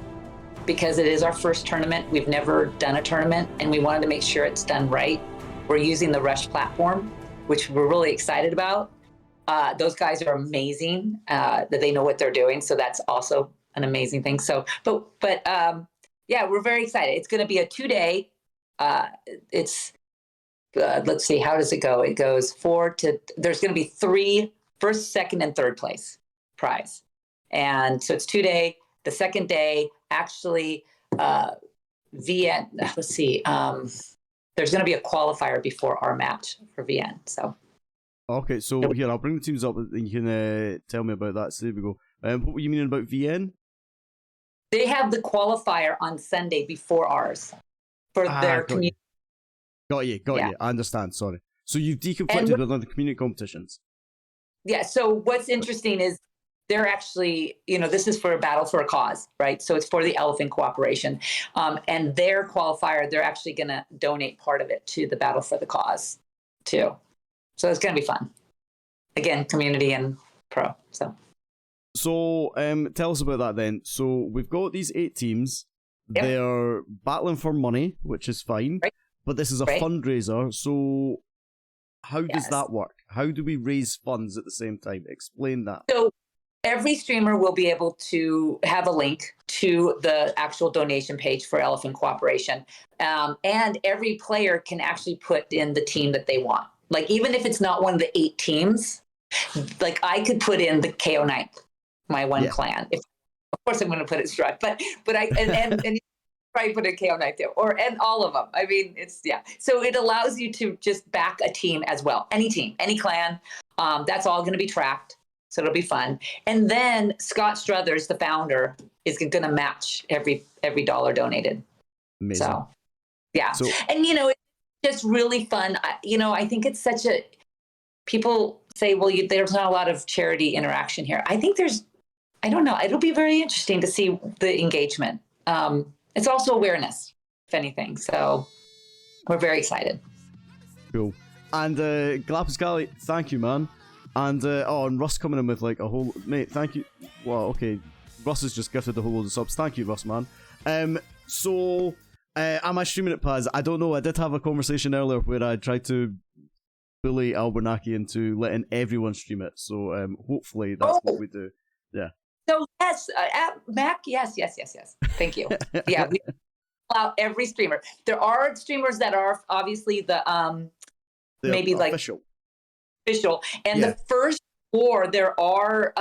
because it is our first tournament. We've never done a tournament, and we wanted to make sure it's done right. We're using the Rush platform, which we're really excited about. Those guys are amazing, that they know what they're doing. So that's also an amazing thing. So, but yeah, we're very excited. It's going to be a 2-day. It's let's see, how does it go? It goes there's going to be 3 first, second, and third place prize. And so it's 2-day. The second day, actually, VN, let's see, there's going to be a qualifier before our match for VN. So, okay, so here, I'll bring the teams up and you can tell me about that. So there we go. What were you meaning about VN? They have the qualifier on Sunday before ours for their community. Got you. I understand, sorry. So you've deconflicted with other community competitions. Yeah, so what's interesting is they're actually, this is for a battle for a cause, right? So it's for the Elephant Cooperation. And their qualifier, they're actually going to donate part of it to the battle for the cause, too. So it's going to be fun. Again, community and pro. So tell us about that then. So we've got these 8 teams. Yep. They're battling for money, which is fine. Right. But this is a fundraiser. So how does that work? How do we raise funds at the same time? Explain that. So every streamer will be able to have a link to the actual donation page for Elephant Cooperation. And every player can actually put in the team that they want. Like, even if it's not one of the 8 teams, like I could put in the KO Knight, my one clan. Of course I'm going to put it Strut, but I, and probably put a KO Knight there, and all of them. I mean, so it allows you to just back a team as well. Any team, any clan, that's all going to be tracked. So it'll be fun. And then Scott Struthers, the founder, is going to match every dollar donated. Amazing. So, yeah. And, it's just really fun. I think it's people say, well, there's not a lot of charity interaction here. I think I don't know. It'll be very interesting to see the engagement. It's also awareness, if anything. So we're very excited. Cool. And Galapagos, thank you, man. And and Russ coming in with a whole mate. Thank you. Well, okay, Russ has just gifted a whole load of subs. Thank you, Russ, man. So am I streaming it, Paz? I don't know. I did have a conversation earlier where I tried to bully Albernaki into letting everyone stream it. So hopefully that's what we do. Yeah. So yes, Mac, yes. Thank you. Yeah, we allow every streamer. There are streamers that are obviously the They're maybe like official. official. And Yeah. the first war, there are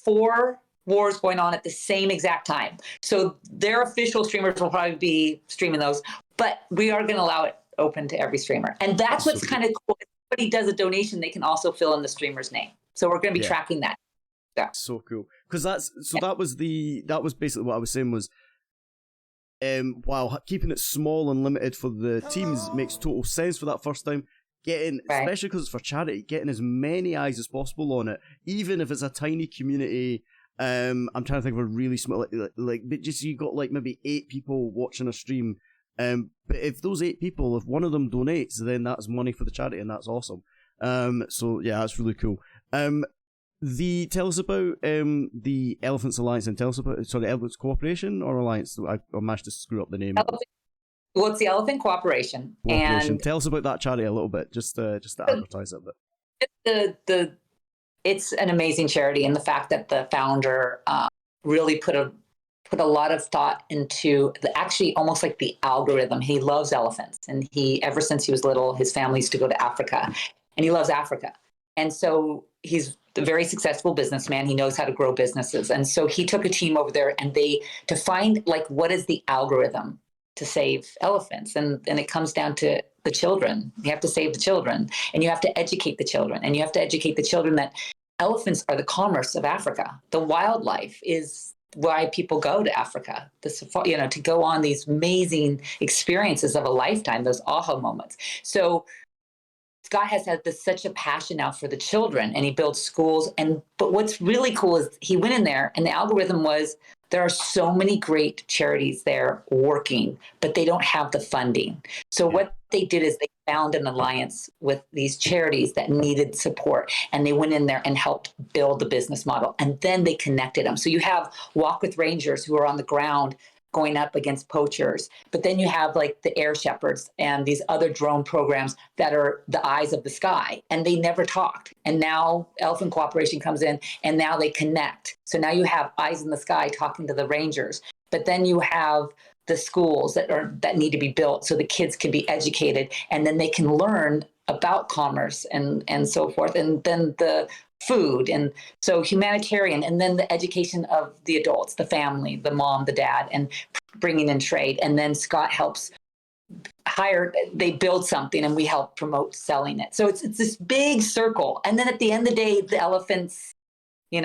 4 wars going on at the same exact time. So their official streamers will probably be streaming those, but we are going to allow it open to every streamer. And that's what's kind of cool. If somebody does a donation, they can also fill in the streamer's name. So we're going to be tracking that. Yeah. So cool. Because that was basically what I was saying was, while keeping it small and limited for the teams makes total sense for that first time. Especially because it's for charity, getting as many eyes as possible on it, even if it's a tiny community. I'm trying to think of a really small, but just you got like maybe 8 people watching a stream. But if those 8 people, if one of them donates, then that's money for the charity, and that's awesome. So yeah, that's really cool. Tell us about the Elephants Alliance, and tell us about Elephants Cooperation or Alliance. I managed to screw up the name. Well, it's the Elephant Cooperation. And tell us about that charity a little bit, just to advertise it a bit. It's an amazing charity, and the fact that the founder really put a lot of thought into actually almost like the algorithm. He loves elephants, and ever since he was little, his family used to go to Africa, and he loves Africa. And so he's a very successful businessman. He knows how to grow businesses. And so he took a team over there to find like, what is the algorithm to save elephants? And it comes down to the children. You have to save the children, and you have to educate the children, and you have to educate the children that elephants are the commerce of Africa. The wildlife is why people go to Africa, to go on these amazing experiences of a lifetime, those aha moments. So Scott has had such a passion now for the children, and he builds schools. But what's really cool is he went in there, and the algorithm was, there are so many great charities there working, but they don't have the funding. So what they did is they found an alliance with these charities that needed support, and they went in there and helped build the business model, and then they connected them. So you have Walk with Rangers, who are on the ground going up against poachers, but then you have like the Air Shepherds and these other drone programs that are the eyes of the sky, and they never talked. And now Elephant Cooperation comes in, and now they connect. So now you have eyes in the sky talking to the rangers, but then you have the schools that need to be built so the kids can be educated, and then they can learn about commerce and so forth, and then the food, and so humanitarian, and then the education of the adults, the family, the mom, the dad, and bringing in trade. And then Scott helps they build something, and we help promote selling it. So it's this big circle. And then at the end of the day, the elephants, we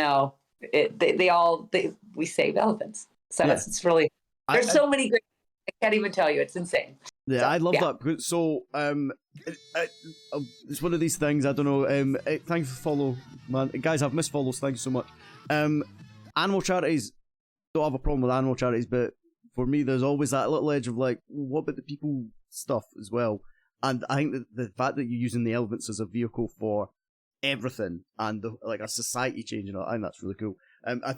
save elephants. So it's really, there's so many great, I can't even tell you, it's insane. Yeah, so, I love that. So, it's one of these things, I don't know, thank you for follow, man. Guys, I've missed follows, thank you so much. Animal charities, don't have a problem with animal charities, but for me, there's always that little edge of like, what about the people stuff as well? And I think that the fact that you're using the elephants as a vehicle for everything and like a society change, I think that's really cool. I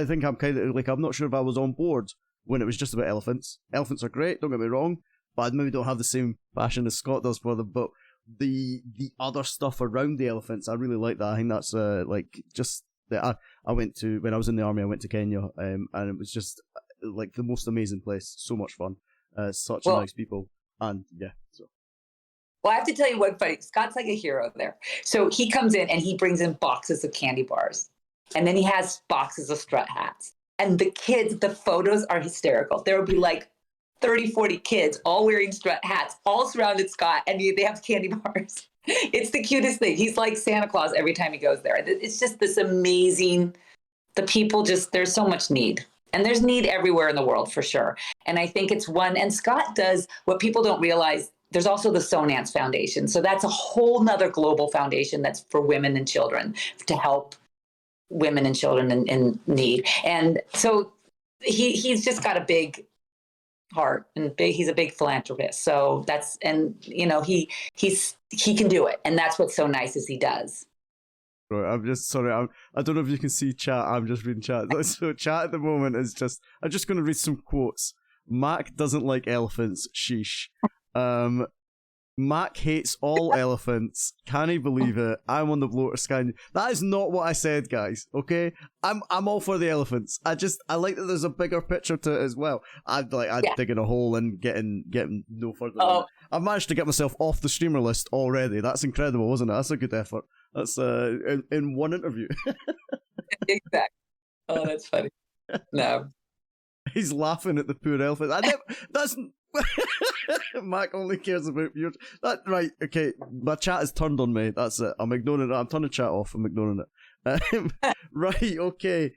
think I'm kind of like, I'm not sure if I was on board when it was just about elephants. Elephants are great, don't get me wrong, but I maybe don't have the same passion as Scott does for them. But the other stuff around the elephants, I really like that. I think that's like just that. I went to, when I was in the army, I went to Kenya, and it was just like the most amazing place. So much fun. Such nice people, and yeah. So. Well, I have to tell you one funny. Scott's like a hero there. So he comes in and he brings in boxes of candy bars, and then he has boxes of strut hats. And the kids, the photos are hysterical. There will be like 30, 40 kids all wearing strut hats, all surrounded Scott, and they have candy bars. It's the cutest thing. He's like Santa Claus every time he goes there. It's just this amazing, the people there's so much need. And there's need everywhere in the world for sure. And I think it's and Scott does what people don't realize. There's also the Sonance Foundation. So that's a whole nother global foundation that's for women and children to help women and children in need. And so he's just got a big heart, and he's a big philanthropist. So he can do it. And that's what's so nice is he does. Right, I'm just sorry. I don't know if you can see chat. I'm just reading chat. So chat at the moment is just. I'm just going to read some quotes. Mac doesn't like elephants. Sheesh. Mac hates all elephants. Can he believe it? I'm on the bloater sky. That is not what I said, guys. Okay, I'm all for the elephants. I like that there's a bigger picture to it as well. I'd dig in a hole and getting no further. Oh. I've managed to get myself off the streamer list already. That's incredible, wasn't it? That's a good effort. That's in one interview. Exactly. Oh, that's funny. No. He's laughing at the poor elephant. That's Mac only cares about viewers. That right? Okay, my chat is turned on me. That's it. I'm ignoring it. I'm turning chat off. I'm ignoring it. Right. Okay.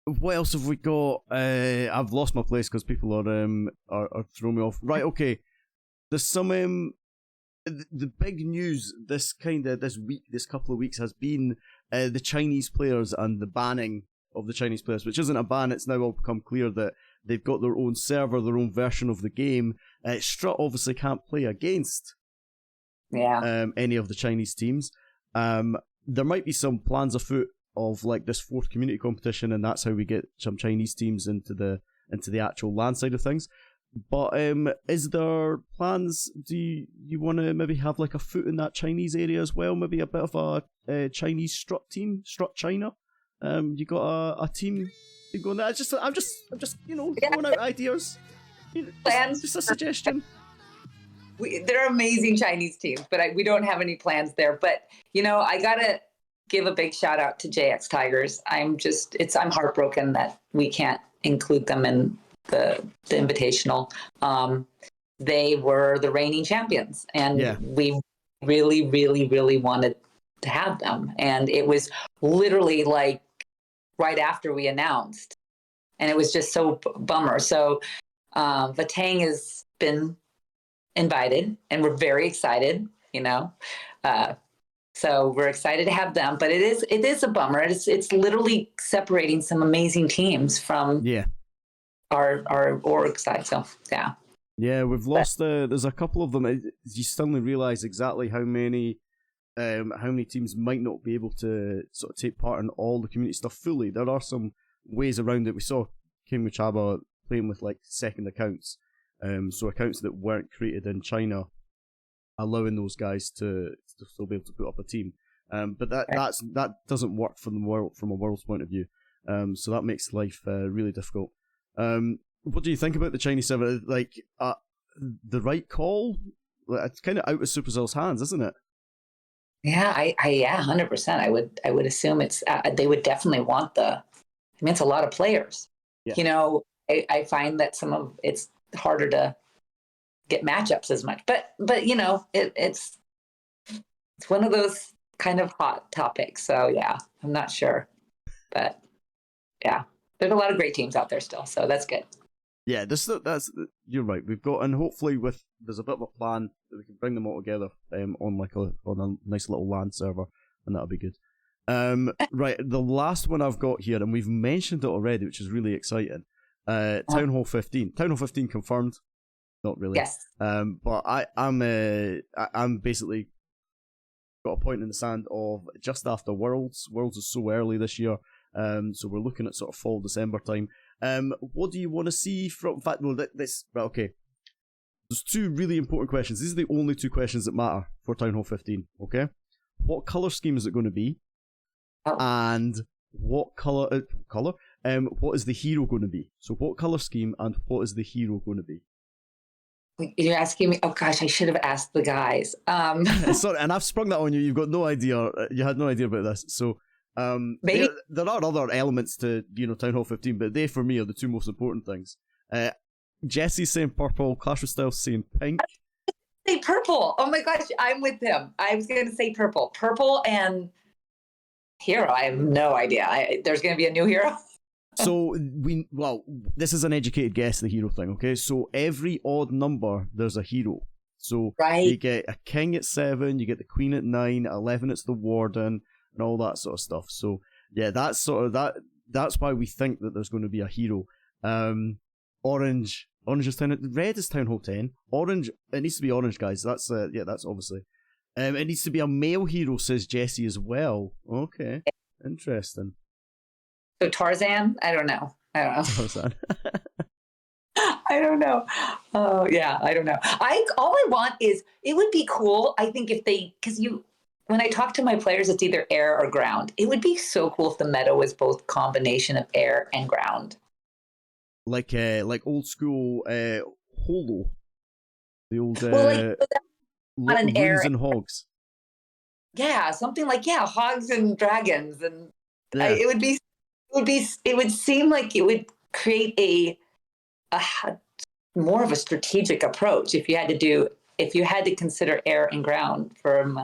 What else have we got? I've lost my place because people are throwing me off. Right. Okay. There's some the big news this week, this couple of weeks has been the Chinese players and the banning of the Chinese players, which isn't a ban. It's now all become clear that they've got their own server, their own version of the game. Strut obviously can't play against any of the Chinese teams. There might be some plans afoot of like this fourth community competition, and that's how we get some Chinese teams into the actual LAN side of things. But is there plans? Do you want to maybe have like a foot in that Chinese area as well? Maybe a bit of a Chinese Strut team, Strut China. You got a team going there. I'm just throwing out ideas. Plans. Just a suggestion. There are amazing Chinese teams, but we don't have any plans there. But I gotta give a big shout out to JX Tigers. I'm heartbroken that we can't include them in the invitational. They were the reigning champions, and we really, really, really wanted to have them. And it was literally like right after we announced, and it was just so bummer. So Vatang has been invited, and we're very excited. So we're excited to have them, but it is a bummer. It's literally separating some amazing teams from our org side. So we've lost there's a couple of them. You suddenly realize exactly how many teams might not be able to sort of take part in all the community stuff fully. There are some ways around it. We saw King Machaba playing with like second accounts, so accounts that weren't created in China, allowing those guys to still be able to put up a team. But that doesn't work from a world's point of view. So that makes life really difficult. What do you think about the Chinese server? Like, the right call? It's kind of out of Supercell's hands, isn't it? Yeah, 100%. I would assume it's they would definitely want it's a lot of players. Yeah. I find that it's harder to get matchups as much, but it's one of those kind of hot topics. So I'm not sure, but there's a lot of great teams out there still, so that's good. Yeah, you're right. We've got, and hopefully there's a bit of a plan that we can bring them all together on a nice little LAN server, and that'll be good. Right, the last one I've got here, and we've mentioned it already, which is really exciting. Town Hall 15. Town Hall 15 confirmed. Not really. Yes. But I'm basically got a point in the sand of just after Worlds. Worlds is so early this year. So we're looking at sort of fall December time. What do you want to see from? In fact, okay. There's two really important questions. These are the only two questions that matter for Town Hall 15. Okay, what color scheme is it going to be? Oh. And what color? What is the hero going to be? So what color scheme and what is the hero going to be? You're asking me? Oh gosh, I should have asked the guys. Sorry, and I've sprung that on you. You've got no idea. You had no idea about this. So. Maybe there are other elements to Town Hall 15, but they for me are the two most important things. Jesse's saying purple, Clash of Styles saying pink. Say purple. Oh my gosh, I'm with him. I was going to say purple, and hero. I have no idea. There's going to be a new hero. So this is an educated guess, the hero thing. Okay, so every odd number there's a hero. So you get a king at 7, you get the queen at 9, 11 it's the warden. And all that sort of stuff. So that's sort of that. That's why we think that there's going to be a hero. Orange is red is Town Hall 10. Orange, it needs to be orange, guys. That's that's obviously. It needs to be a male hero, says Jesse as well. Okay, interesting. So Tarzan, I don't know. Tarzan. I don't know. Oh yeah, I don't know. All I want is it would be cool. I think if they because you when I talk to my players, it's either air or ground. It would be so cool if the meta was both combination of air and ground. Like old school Holo, the old Well, like an air and hogs. Yeah, something like hogs and dragons, and Yeah. it would seem like it would create a more of a strategic approach if you had to consider air and ground from.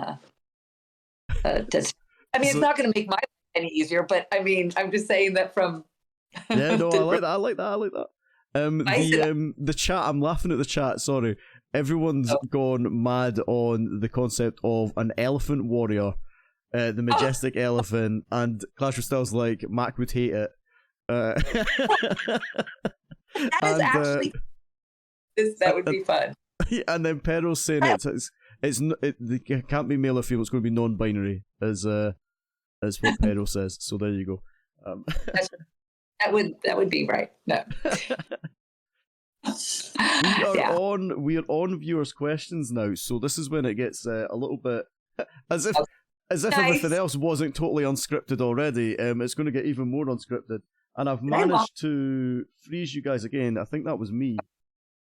It's not going to make my life any easier, but I mean, I'm just saying that from. Yeah, no, I like that. The chat. I'm laughing at the chat. Sorry, everyone's gone mad on the concept of an elephant warrior, the majestic elephant, and Clash of Styles like Mac would hate it. That is actually that would be fun. And then Perro's saying it can't be male or female. It's going to be non-binary, as what Perro says. So there you go. That would be right. No. We are on viewers' questions now, so this is when it gets a little bit as if nice. Everything else wasn't totally unscripted already. It's going to get even more unscripted, and I've managed to freeze you guys again. I think that was me.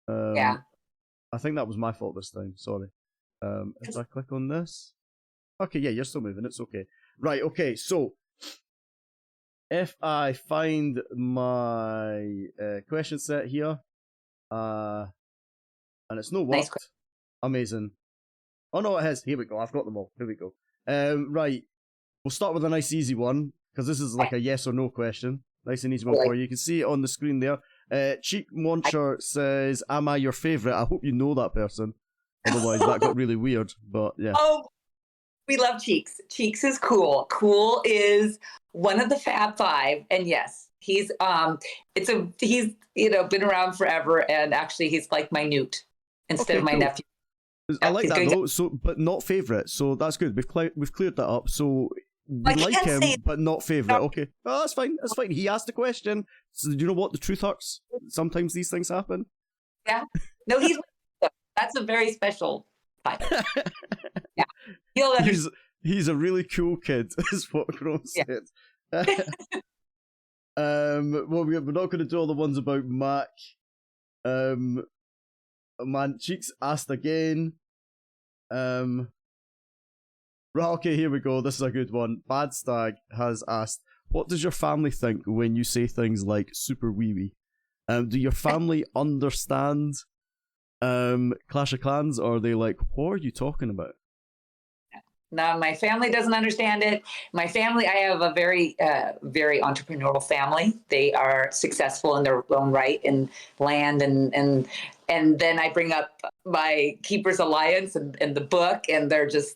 I think that was my fault this time. Sorry. If I click on this, okay, yeah, you're still moving. It's okay. Right. Okay. So if I find my question set here. And it's not worked. Nice. Amazing. Oh no, it has. Here we go. I've got them all. Here we go. Right. We'll start with a nice easy one because this is like a yes or no question. Nice and easy one for you. You can see it on the screen there. Cheek Moncher says, "Am I your favorite?" I hope you know that person. Otherwise, that got really weird. But yeah. Oh, we love Cheeks. Cheeks is cool. Cool is one of the Fab Five, and yes. He's been around forever, and actually he's like my Newt instead of my nephew. I like that though. So, but not favorite. So that's good. We've cleared that up. So we like him, but not favorite. No. Okay, oh, that's fine. That's fine. He asked the question. So do you know what? The truth hurts. Sometimes these things happen. Yeah. No, that's a very special type. Yeah. He'll understand. He's a really cool kid. Is what Chrome said. Well, we're not going to do all the ones about Mac. Man, Cheeks asked again. Right, okay, here we go. This is a good one. Bad Stag has asked, "What does your family think when you say things like super wee wee? Do your family understand Clash of Clans, or are they like, what are you talking about?" No, my family doesn't understand it. My family, I have a very, very entrepreneurial family. They are successful in their own right in land, and then I bring up my Keepers Alliance and the book, and they're just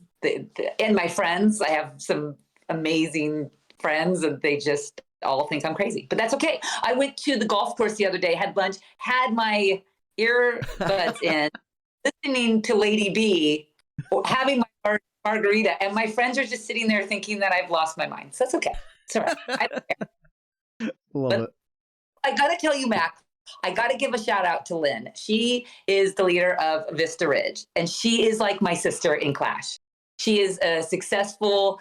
and my friends. I have some amazing friends, and they just all think I'm crazy, but that's okay. I went to the golf course the other day, had lunch, had my earbuds in, listening to Lady B, having my margarita, and my friends are just sitting there thinking that I've lost my mind. So that's okay. It's all right. I don't care. Love it. I gotta tell you, Mac, I gotta give a shout out to Lynn. She is the leader of Vista Ridge, and she is like my sister in Clash. She is a successful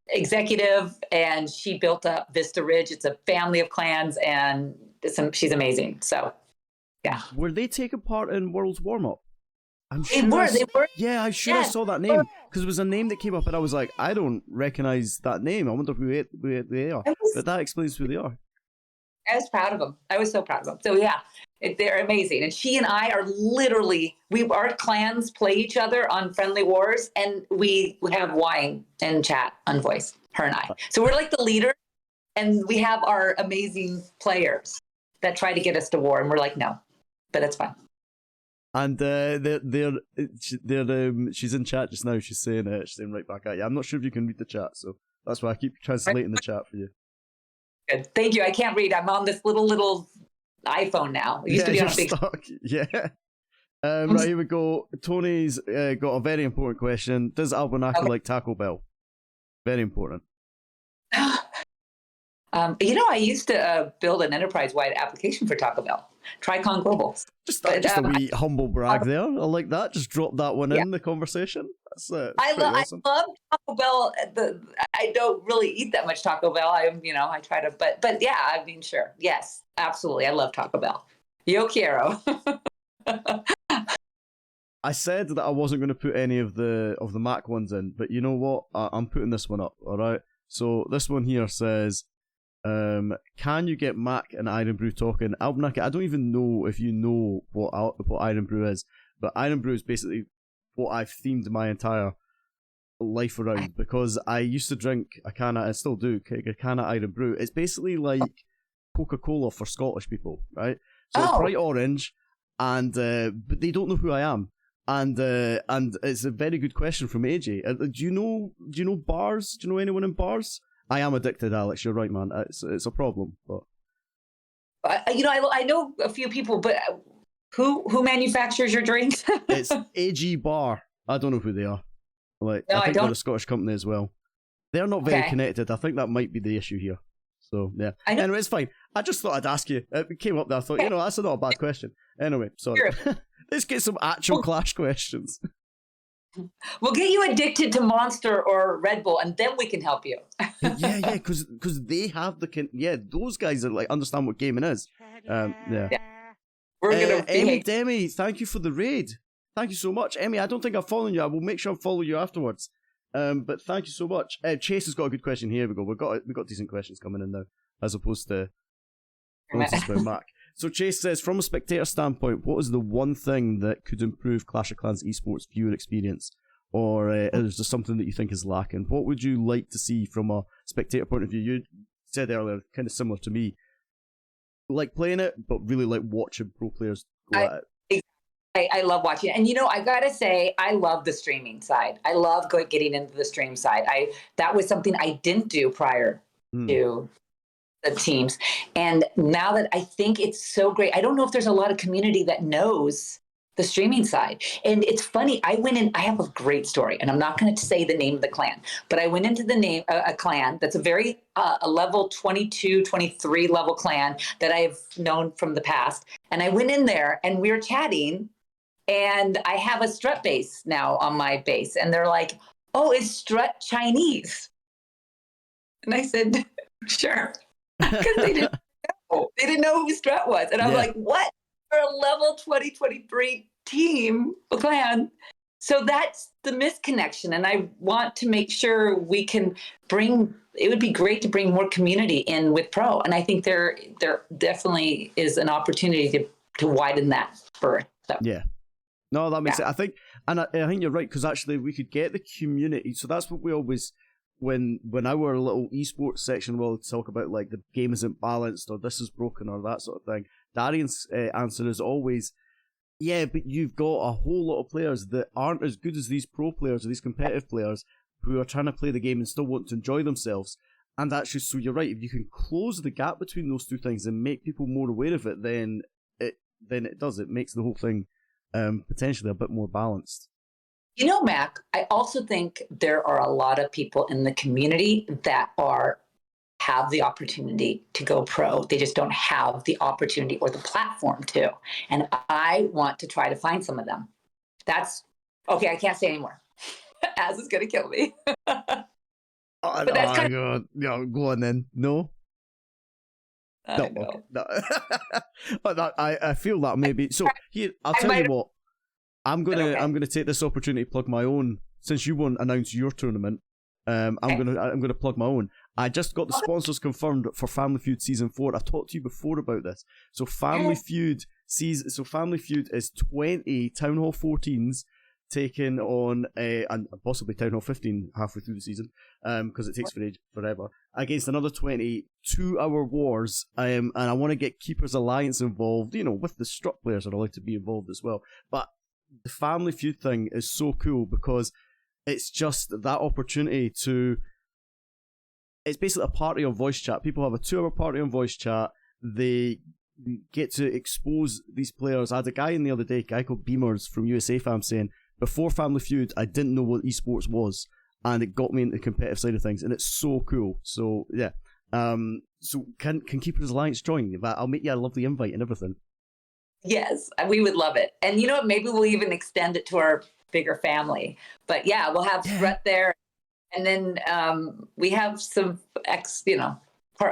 executive, and she built up Vista Ridge. It's a family of clans, and she's amazing. So, yeah. Were they taking part in World's Warm Up? They were. Yeah, I'm sure I saw that name because it was a name that came up, and I was like, I don't recognize that name. I wonder who they are. But that explains who they are. I was proud of them. I was so proud of them. So yeah, they're amazing. And she and I are literally, our clans play each other on Friendly Wars, and we have wine and chat on voice, her and I. So we're like the leader, and we have our amazing players that try to get us to war, and we're like, no, but that's fine. And she's in chat just now. She's saying right back at you. I'm not sure if you can read the chat, so that's why I keep translating the chat for you. Good, thank you. I can't read. I'm on this little iPhone now. It used to be on a big. Stuck. Yeah. Right, here we go. Tony's got a very important question. Does Albanaca like Taco Bell? Very important. I used to build an enterprise-wide application for Taco Bell, Tricon Global. Just a wee humble brag there. I like that. Just drop that one in the conversation. That's awesome. I love Taco Bell. I don't really eat that much Taco Bell. I try to, but yeah, I mean, sure, yes, absolutely. I love Taco Bell. Yo quiero. I said that I wasn't going to put any of the Mac ones in, but you know what? I'm putting this one up. All right. So this one here says, can you get Mac and Iron Brew talking? Albanaki, I don't even know if you know what Iron Brew is, but Iron Brew is basically what I've themed my entire life around, because I used to drink a can of, I still do, a can of Iron Brew. It's basically like Coca-Cola for Scottish people, right? So it's bright orange, and but they don't know who I am. And it's a very good question from AJ. Do you know bars? Do you know anyone in bars? I am addicted, Alex. You're right, man. It's a problem, but I know a few people, but who manufactures your drinks? It's AG Bar. I don't know who they are. Like, no, I think they're a Scottish company as well. They're not very connected. I think that might be the issue here. So yeah. Anyway, it's fine. I just thought I'd ask you. It came up there. I thought, that's not a bad question. Anyway, sorry. Sure. Let's get some actual Clash questions. We'll get you addicted to Monster or Red Bull, and then we can help you. yeah, because they have those guys are like understand what gaming is. Yeah. We're gonna Emmy Demi, thank you for the raid. Thank you so much, Emmy. I don't think I've followed you. I will make sure I follow you afterwards. But thank you so much. Chase has got a good question. Here we go. We've got decent questions coming in now, as opposed to Mac. So Chase says, from a spectator standpoint, what is the one thing that could improve Clash of Clans esports viewer experience? Or is there something that you think is lacking? What would you like to see from a spectator point of view? You said earlier, kind of similar to me, like playing it, but really like watching pro players go at it. I love watching it. And I gotta say, I love the streaming side. I love getting into the stream side. That was something I didn't do prior to the teams. And now that I think it's so great, I don't know if there's a lot of community that knows the streaming side. And it's funny, I went in, I have a great story, and I'm not going to say the name of the clan, but I went into a clan that's a very, a level 22, 23 level clan that I've known from the past. And I went in there and we were chatting, and I have a Strut base now on my base. And they're like, oh, is Strut Chinese? And I said, sure. Because they didn't know. They didn't know who Strut was. And I'm like, what? We're a level 2023 team, clan. So that's the misconnection. And I want to make sure we can it would be great to bring more community in with pro. And I think there definitely is an opportunity to widen that berth. So. Yeah. No, that makes sense. I think you're right, because actually we could get the community. So that's what we always... When our little esports section will talk about like the game isn't balanced or this is broken or that sort of thing, Darian's answer is always, yeah, but you've got a whole lot of players that aren't as good as these pro players or these competitive players who are trying to play the game and still want to enjoy themselves. And that's just, so you're right, if you can close the gap between those two things and make people more aware of it, then it makes the whole thing potentially a bit more balanced. Mac, I also think there are a lot of people in the community that have the opportunity to go pro. They just don't have the opportunity or the platform to. And I want to try to find some of them. That's okay. I can't say anymore. Az is going to kill me. But that's kind of... go on then. No. No. I feel that maybe. So here, I'll tell you what. I'm gonna take this opportunity to plug my own. Since you won't announce your tournament, I'm gonna plug my own. I just got the sponsors confirmed for Family Feud season 4. I've talked to you before about this. So Family Feud is 20 Town Hall 14s taken on and possibly Town Hall 15 halfway through the season, because it takes forever, against another 20 2-hour wars. And I want to get Keepers Alliance involved. With the Strut players are allowed to be involved as well, but the Family Feud thing is so cool because it's just that opportunity to... It's basically a party on voice chat. People have a 2-hour party on voice chat. They get to expose these players. I had a guy in the other day, a guy called Beamers from USA Fam, saying, before Family Feud, I didn't know what esports was, and it got me into the competitive side of things, and it's so cool. So, yeah. So can Keepers Alliance join? I'll make you a lovely invite and everything. Yes, we would love it. And you know what? Maybe we'll even extend it to our bigger family. But yeah, we'll have Brett there. And then we have some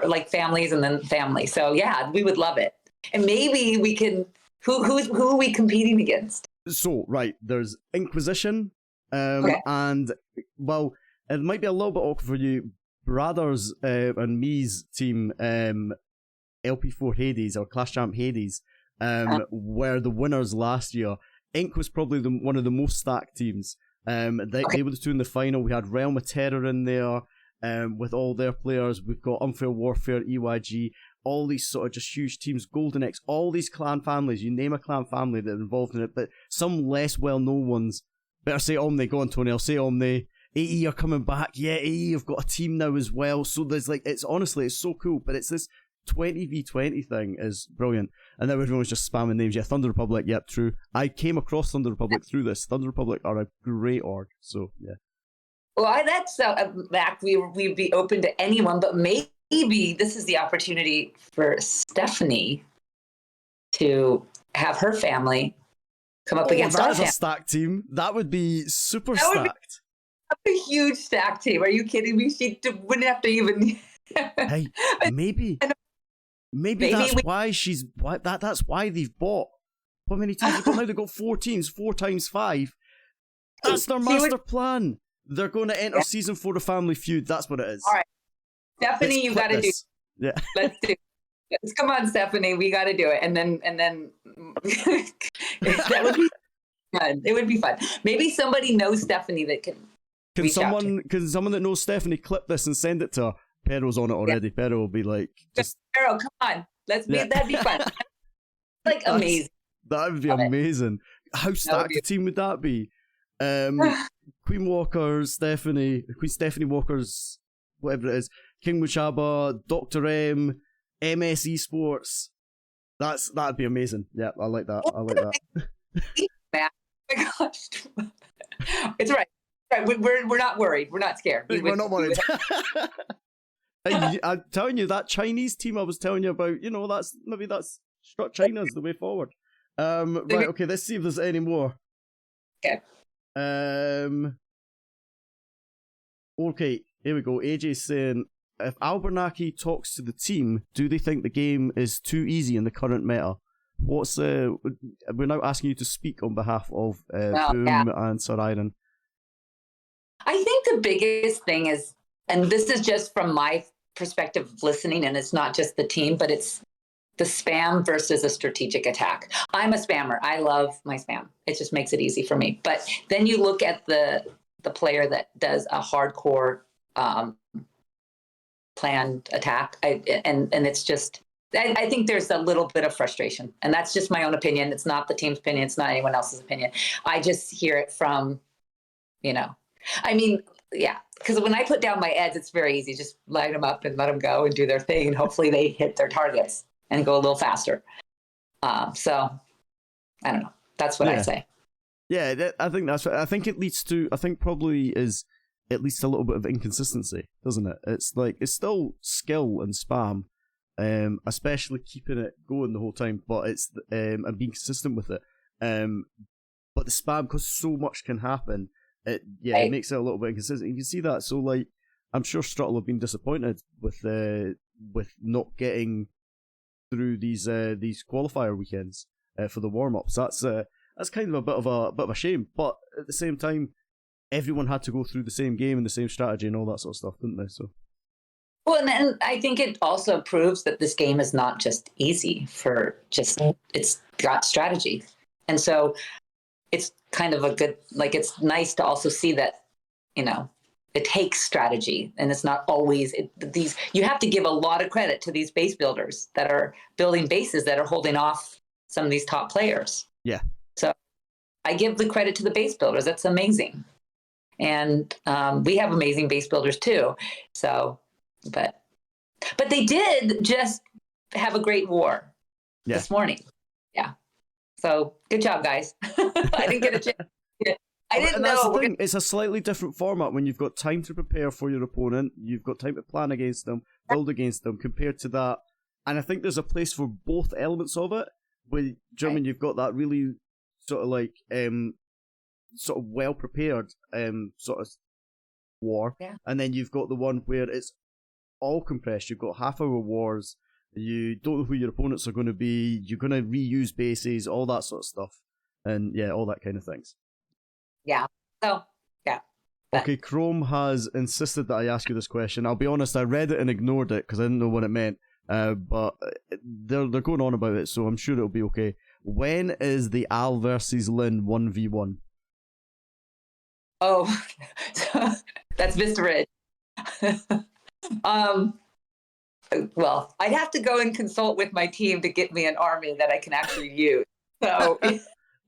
like families and then family. So yeah, we would love it. And maybe we can, who are we competing against? So, right, there's Inquisition. And, well, it might be a little bit awkward for you. Brothers and me's team, LP4 Hades or Clash Champ Hades, were the winners last year. Inc was probably one of the most stacked teams. They were the two in the final. We had Realm of Terror in there with all their players. We've got Unfair Warfare, EYG, all these sort of just huge teams, Golden X, all these clan families. You name a clan family that are involved in it, but some less well-known ones. Better say Omni. Go on, Tony. I'll say Omni. AE are coming back. Yeah, AE have got a team now as well. So there's it's so cool, but it's this 20v20 thing is brilliant. And now everyone's just spamming names. Yeah, Thunder Republic, yep, true. I came across Thunder Republic through this. Thunder Republic are a great org, so yeah. Well, that's Mac, we'd be open to anyone, but maybe this is the opportunity for Stephanie to have her family come up against that us. That is a stacked team. That would be super stacked. A huge stack team. Are you kidding me? She wouldn't have to even. Hey, maybe that's why they've bought. How many teams have got now? They've got 4 teams, 4 times 5. That's their master plan. They're going to enter season 4 of Family Feud. That's what it is. All right, Stephanie, you got to do. Yeah, let's do. Let's come on, Stephanie. We got to do it, and then that would be fun. It would be fun. Maybe somebody knows Stephanie that can. Can someone that knows Stephanie clip this and send it to her? Perro's on it already. Yeah. Perro will be like, Perro, come on, that'd be fun. Like amazing. That would be amazing. How stacked a team would that be? Queen Walker, Queen Stephanie Walker's, whatever it is, King Mushaba, Dr. M, MS Esports. That'd be amazing. Yeah, I like that. Oh my gosh, it's right. Right, we're not worried. We're not scared. We're not worried. I'm telling you, that Chinese team I was telling you about, that's Strut China's the way forward. Right, okay, let's see if there's any more. Okay. Okay, here we go. AJ's saying, if Albernacky talks to the team, do they think the game is too easy in the current meta? We're now asking you to speak on behalf of Boom and Sir Iron. I think the biggest thing is, and this is just from my perspective of listening, and it's not just the team, but it's the spam versus a strategic attack. I'm a spammer. I love my spam. It just makes it easy for me. But then you look at the player that does a hardcore planned attack, and it's just, I think there's a little bit of frustration. And that's just my own opinion. It's not the team's opinion. It's not anyone else's opinion. I just hear it from, I mean, yeah, because when I put down my ads, it's very easy. Just line them up and let them go and do their thing. And hopefully they hit their targets and go a little faster. So I don't know. That's what I say. Yeah, I think it leads to, probably is at least a little bit of inconsistency, doesn't it? It's still skill and spam, especially keeping it going the whole time, but it's, and being consistent with it. But the spam, because so much can happen, it makes it a little bit inconsistent. You can see that. So I'm sure Strut will have been disappointed with not getting through these qualifier weekends for the warm ups. That's kind of a bit of a shame. But at the same time, everyone had to go through the same game and the same strategy and all that sort of stuff, didn't they? So. Well, and I think it also proves that this game is not just easy it's got strategy, and so. It's kind of a good, it's nice to also see that, it takes strategy, and it's not always you have to give a lot of credit to these base builders that are building bases that are holding off some of these top players. Yeah. So I give the credit to the base builders. That's amazing. And we have amazing base builders too. So, but they did just have a great war this morning. Yeah. So good job, guys. I didn't get a chance. I didn't and that's know. the thing. It's a slightly different format when you've got time to prepare for your opponent, you've got time to plan against them, build against them, compared to that. And I think there's a place for both elements of it. With German, you've got that really sort of like sort of well prepared sort of war, and then you've got the one where it's all compressed. You've got half-hour wars. You don't know who your opponents are going to be. You're going to reuse bases, all that sort of stuff, and yeah, all that kind of things. Yeah. So yeah. Okay, Chrome has insisted that I ask you this question. I'll be honest, I read it and ignored it because I didn't know what it meant. But they're going on about it, so I'm sure it'll be okay. When is the Al versus Lynn 1v1? Oh, that's Mr. Ridge. Well, I'd have to go and consult with my team to get me an army that I can actually use. So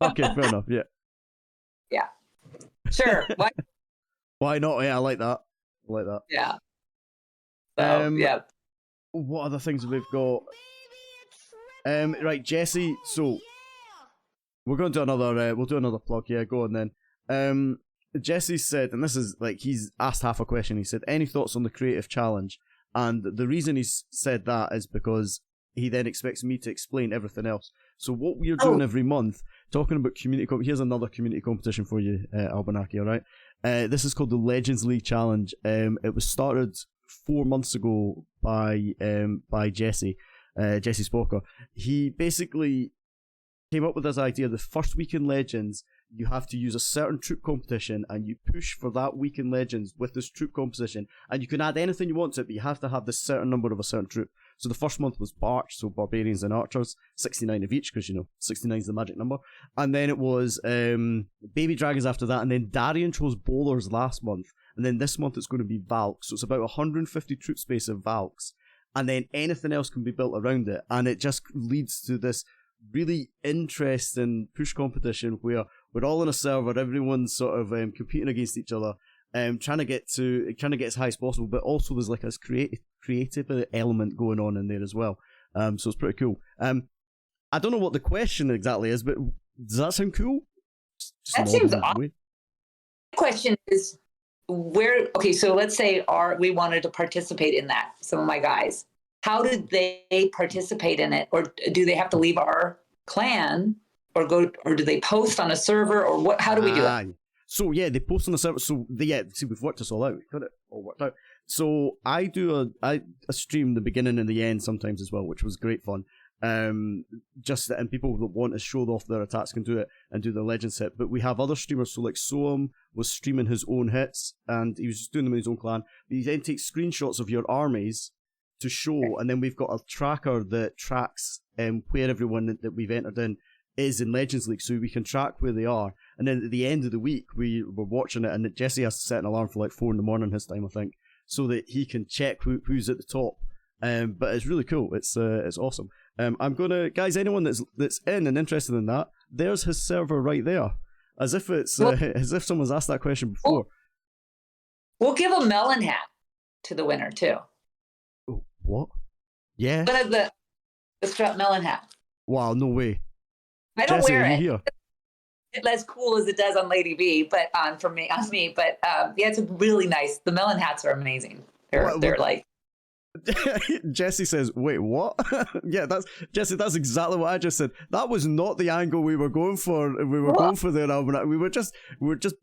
okay, fair enough. Yeah. Yeah. Sure. Why not? Yeah, I like that. Yeah. So, yeah. What other things have we got? Right, Jesse. So we're going to do another. We'll do another plug. Yeah, go on then. Jesse said, and this is like he's asked half a question. He said, "Any thoughts on the creative challenge?" And the reason he's said that is because he then expects me to explain everything else. So what we're doing every month, talking about community. Here's another community competition for you, Albanaki. All right. This is called the Legends League Challenge. It was started 4 months ago by Jesse Spoker. He basically came up with this idea: the first week in Legends, you have to use a certain troop composition, and you push for that week in Legends with this troop composition, and you can add anything you want to it, but you have to have this certain number of a certain troop. So the first month was Barch, so Barbarians and Archers, 69 of each, because 69 is the magic number. And then it was Baby Dragons after that, and then Darian chose Bowlers last month, and then this month it's going to be Valks, so it's about 150 troop space of Valks, and then anything else can be built around it, and it just leads to this really interesting push competition where we're all in a server, everyone's sort of competing against each other, trying to get as high as possible, but also there's like this creative element going on in there as well. So it's pretty cool. I don't know what the question exactly is, but does that sound cool? That seems awesome. The question is where. Okay, so let's say we wanted to participate in that. Some of my guys. How did they participate in it, or do they have to leave our clan, or do they post on a server, or what? How do we do it? So yeah, they post on the server. So see, we've worked this all out. We got it all worked out. So I do a stream the beginning and the end sometimes as well, which was great fun. And people that want to show off their attacks can do it and do the Legends hit. But we have other streamers. So like Soam was streaming his own hits, and he was just doing them in his own clan. But he then takes screenshots of your armies to show, and then we've got a tracker that tracks where everyone that we've entered in is in Legends League, so we can track where they are. And then at the end of the week, we were watching it, and Jesse has to set an alarm for like 4 a.m. his time, I think, so that he can check who's at the top. But it's really cool. It's awesome. I'm gonna, guys, anyone that's in and interested in that, there's his server right there, as if it's as if someone's asked that question before. We'll give a melon hat to the winner too. What? Yeah. One of the strap melon hat. Wow, no way. I don't Jesse, wear it. Here? It's as cool as it does on Lady B, but on me. But yeah, it's really nice. The melon hats are amazing. They're like. Jesse says, "Wait, what?" Yeah, that's Jesse. That's exactly what I just said. That was not the angle we were going for. We were going for their album. We were just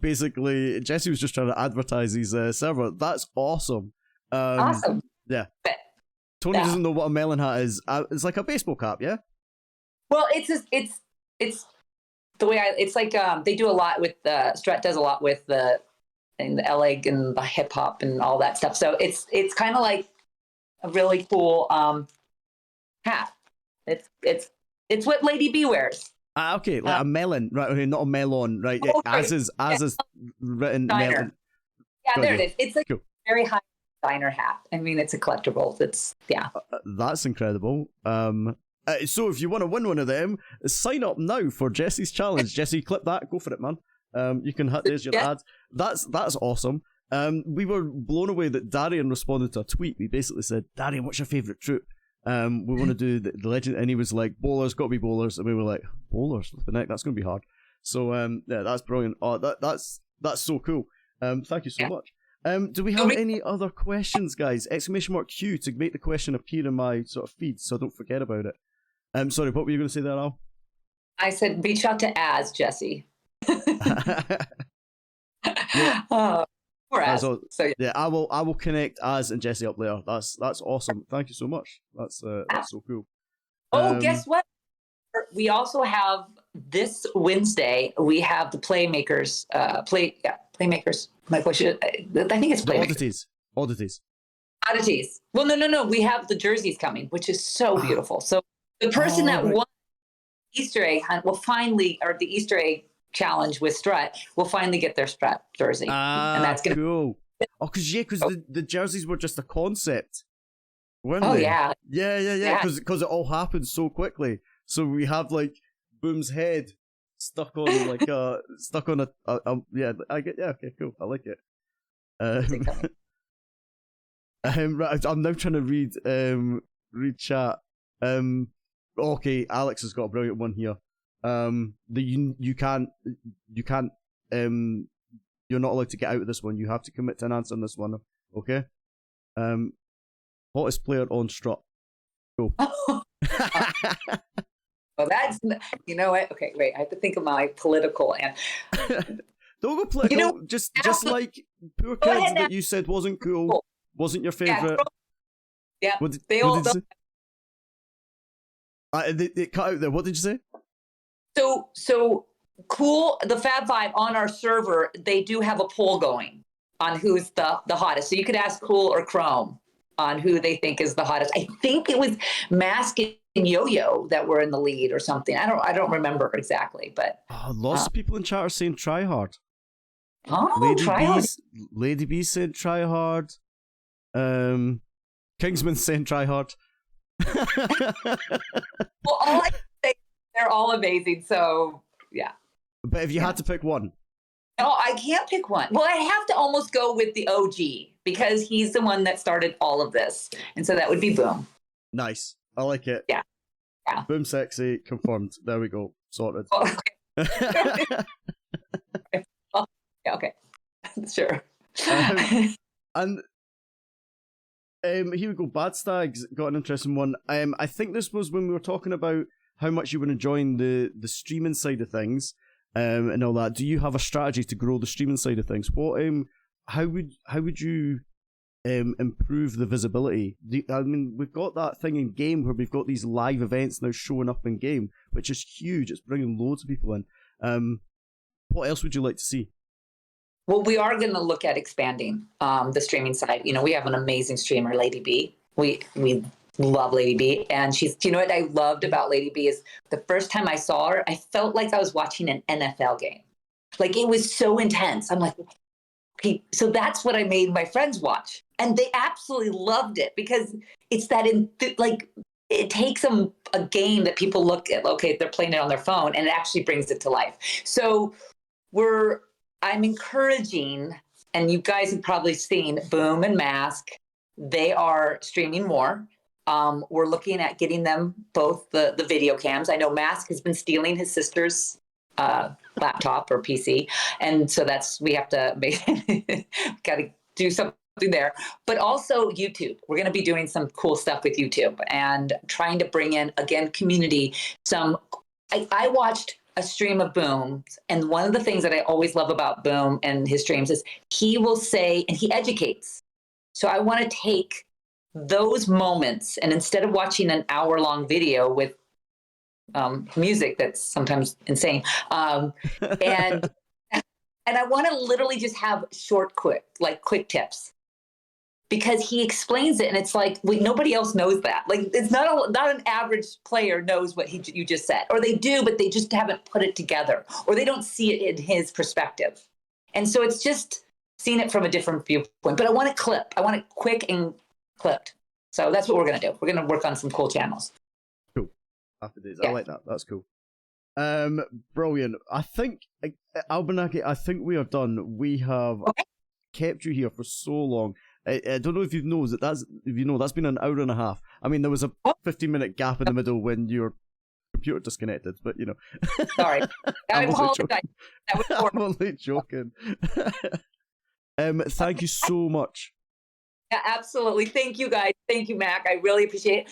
basically. Jesse was just trying to advertise his server. That's awesome. Awesome. Yeah. Tony doesn't know what a melon hat is. It's like a baseball cap, yeah? Well, it's the way it's like they do a lot with Strat does a lot with the LA and the hip hop and all that stuff. So it's kind of like a really cool hat. It's what Lady B wears. Okay, like a melon, right? Okay, not a melon, right? Yeah, as is written melon. Yeah, there it is. It's like cool. Very high designer hat. I mean, it's a collectible. It's that's incredible. So if you want to win one of them, sign up now for Jesse's challenge. Jesse, clip that. Go for it, man. You can there's your ads. That's awesome. We were blown away that Darian responded to a tweet. We basically said, "Darian, what's your favorite troop? We want to do the legend," and he was like, "Bowlers, got to be bowlers." And we were like, "Bowlers? The neck? That's going to be hard." So yeah, that's brilliant. Oh, that's so cool. Thank you so much. Do we have any other questions, guys? !Q to make the question appear in my sort of feed, so don't forget about it. Sorry, what were you going to say there, Al? I said reach out to Az, Jesse. Yeah. Or Az. So yeah, I will connect Az and Jesse up there. That's awesome. Thank you so much. That's so cool. Guess what? We also have this Wednesday. We have the Playmakers. Playmakers. My question. I think it's Playmakers. Oddities. Well, no. We have the jerseys coming, which is so beautiful. So the person that won Easter egg hunt will finally, or the Easter egg challenge with Strut, will finally get their Strut jersey, and that's gonna cool. Oh, because the jerseys were just a concept, weren't they? Yeah. Because it all happened so quickly. So we have like Boom's head stuck on like stuck on a yeah. I get okay, cool. I like it. Right, I'm now trying to read chat. Okay, Alex has got a brilliant one here. You can't you're not allowed to get out of this one. You have to commit to an answer on this one. Okay. Hottest player on Strut. Cool. Well, that's, you know what? Okay, wait. I have to think of my political and. Don't go political. Just like Poor Kids that you said wasn't cool, wasn't your favorite. Yeah. They cut out there. What did you say? So cool. The Fab Five on our server, they do have a poll going on who's the hottest. So you could ask Cool or Chrome on who they think is the hottest. I think it was Mask and Yo-Yo that were in the lead or something. I don't remember exactly, but lots of people in chat are saying try hard. Oh, Lady B said try hard. Kingsman saying try hard. Well, all I can say, they're all amazing. So yeah. But if you had to pick one. No, I can't pick one. Well, I have to almost go with the OG because he's the one that started all of this. And so that would be Boom. Nice. I like it. Yeah. Boom sexy, confirmed. There we go. Sorted. Oh, okay. Yeah, okay. Sure. And here we go. Bad Stags got an interesting one. I think this was when we were talking about how much you were enjoying the streaming side of things, and all that. Do you have a strategy to grow the streaming side of things? What how would you improve the visibility? I mean, we've got that thing in game where we've got these live events now showing up in game, which is huge. It's bringing loads of people in. What else would you like to see? Well, we are going to look at expanding the streaming side. You know, we have an amazing streamer, Lady B. We love Lady B. And she's, you know what I loved about Lady B is the first time I saw her, I felt like I was watching an NFL game. Like, it was so intense. I'm like, okay, so that's what I made my friends watch. And they absolutely loved it because it's that, it takes them a game that people look at, okay, they're playing it on their phone, and it actually brings it to life. So I'm encouraging, and you guys have probably seen Boom and Mask, they are streaming more. We're looking at getting them both the video cams. I know Mask has been stealing his sister's laptop or PC, and so we have to got to do something there. But also YouTube. We're going to be doing some cool stuff with YouTube and trying to bring in, again, community. I watched a stream of Boom, and one of the things that I always love about Boom and his streams is he will say, and he educates. So I want to take those moments, and instead of watching an hour-long video with music that's sometimes insane, and I want to literally just have quick tips, because he explains it, and it's like, nobody else knows that. Like, it's not an average player knows what you just said, or they do, but they just haven't put it together, or they don't see it in his perspective. And so it's just seeing it from a different viewpoint. But I want it quick and clipped. So that's what we're going to do. We're going to work on some cool channels. Cool. Happy days. Yeah. I like that. That's cool. Brilliant. I think, Albanaki, I think we are done. We have kept you here for so long. I don't know if you know that's been an hour and a half. I mean, there was a 15-minute gap in the middle when your computer disconnected, but you know. Sorry. I I'm only apologize. joking. That was I'm horrible. only joking. Thank you so much. Yeah, absolutely. Thank you, guys. Thank you, Mac. I really appreciate it.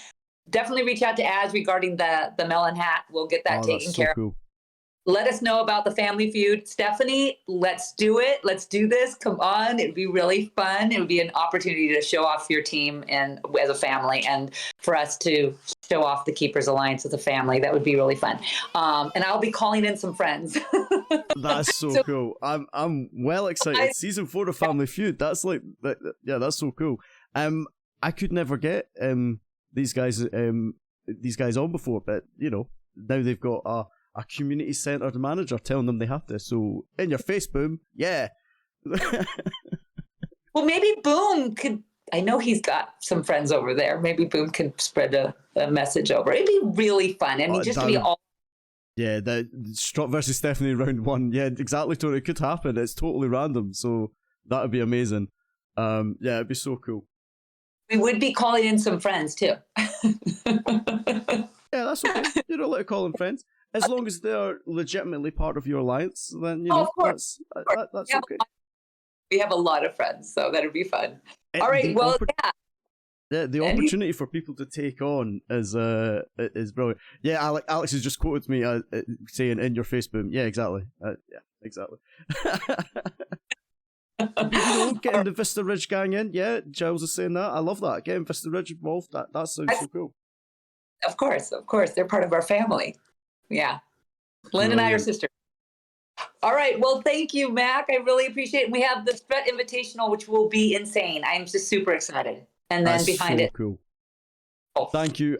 Definitely reach out to Az regarding the melon hat. We'll get that taken That's care so of. cool. Let us know about the Family Feud. Stephanie, let's do it. Let's do this. Come on. It'd be really fun. It would be an opportunity to show off your team and as a family, and for us to show off the Keepers Alliance as a family. That would be really fun. And I'll be calling in some friends. That's so cool. I'm well excited. Season 4 of Family Feud. That's like yeah, that's so cool. I could never get these guys on before, but you know, now they've got a community centered manager telling them they have to. So in your face, Boom. Yeah. Well, maybe Boom could. I know he's got some friends over there. Maybe Boom can spread a message over. It'd be really fun. I mean, just to be all. Yeah, the Strut versus Stephanie round 1. Yeah, exactly, Tony. It could happen. It's totally random, so that would be amazing. Yeah, it'd be so cool. We would be calling in some friends too. Yeah, that's okay. You're allowed to call them friends. As long as they're legitimately part of your alliance, then, you know, of course. that's okay. We have a lot of friends, so that'd be fun. All right, well, yeah. The opportunity for people to take on is brilliant. Yeah, Alex has just quoted me saying "in your face, Boom." Yeah, exactly. Yeah, exactly. You know, getting the Vista Ridge gang in. Yeah, Giles is saying that. I love that. Getting Vista Ridge involved. That sounds so cool. Of course, they're part of our family. Yeah, Lynn and I are sisters. All right. Well, thank you, Mac. I really appreciate it. We have the Strut Invitational, which will be insane. I'm just super excited. And then That's behind so it. Cool. Oh. Thank you.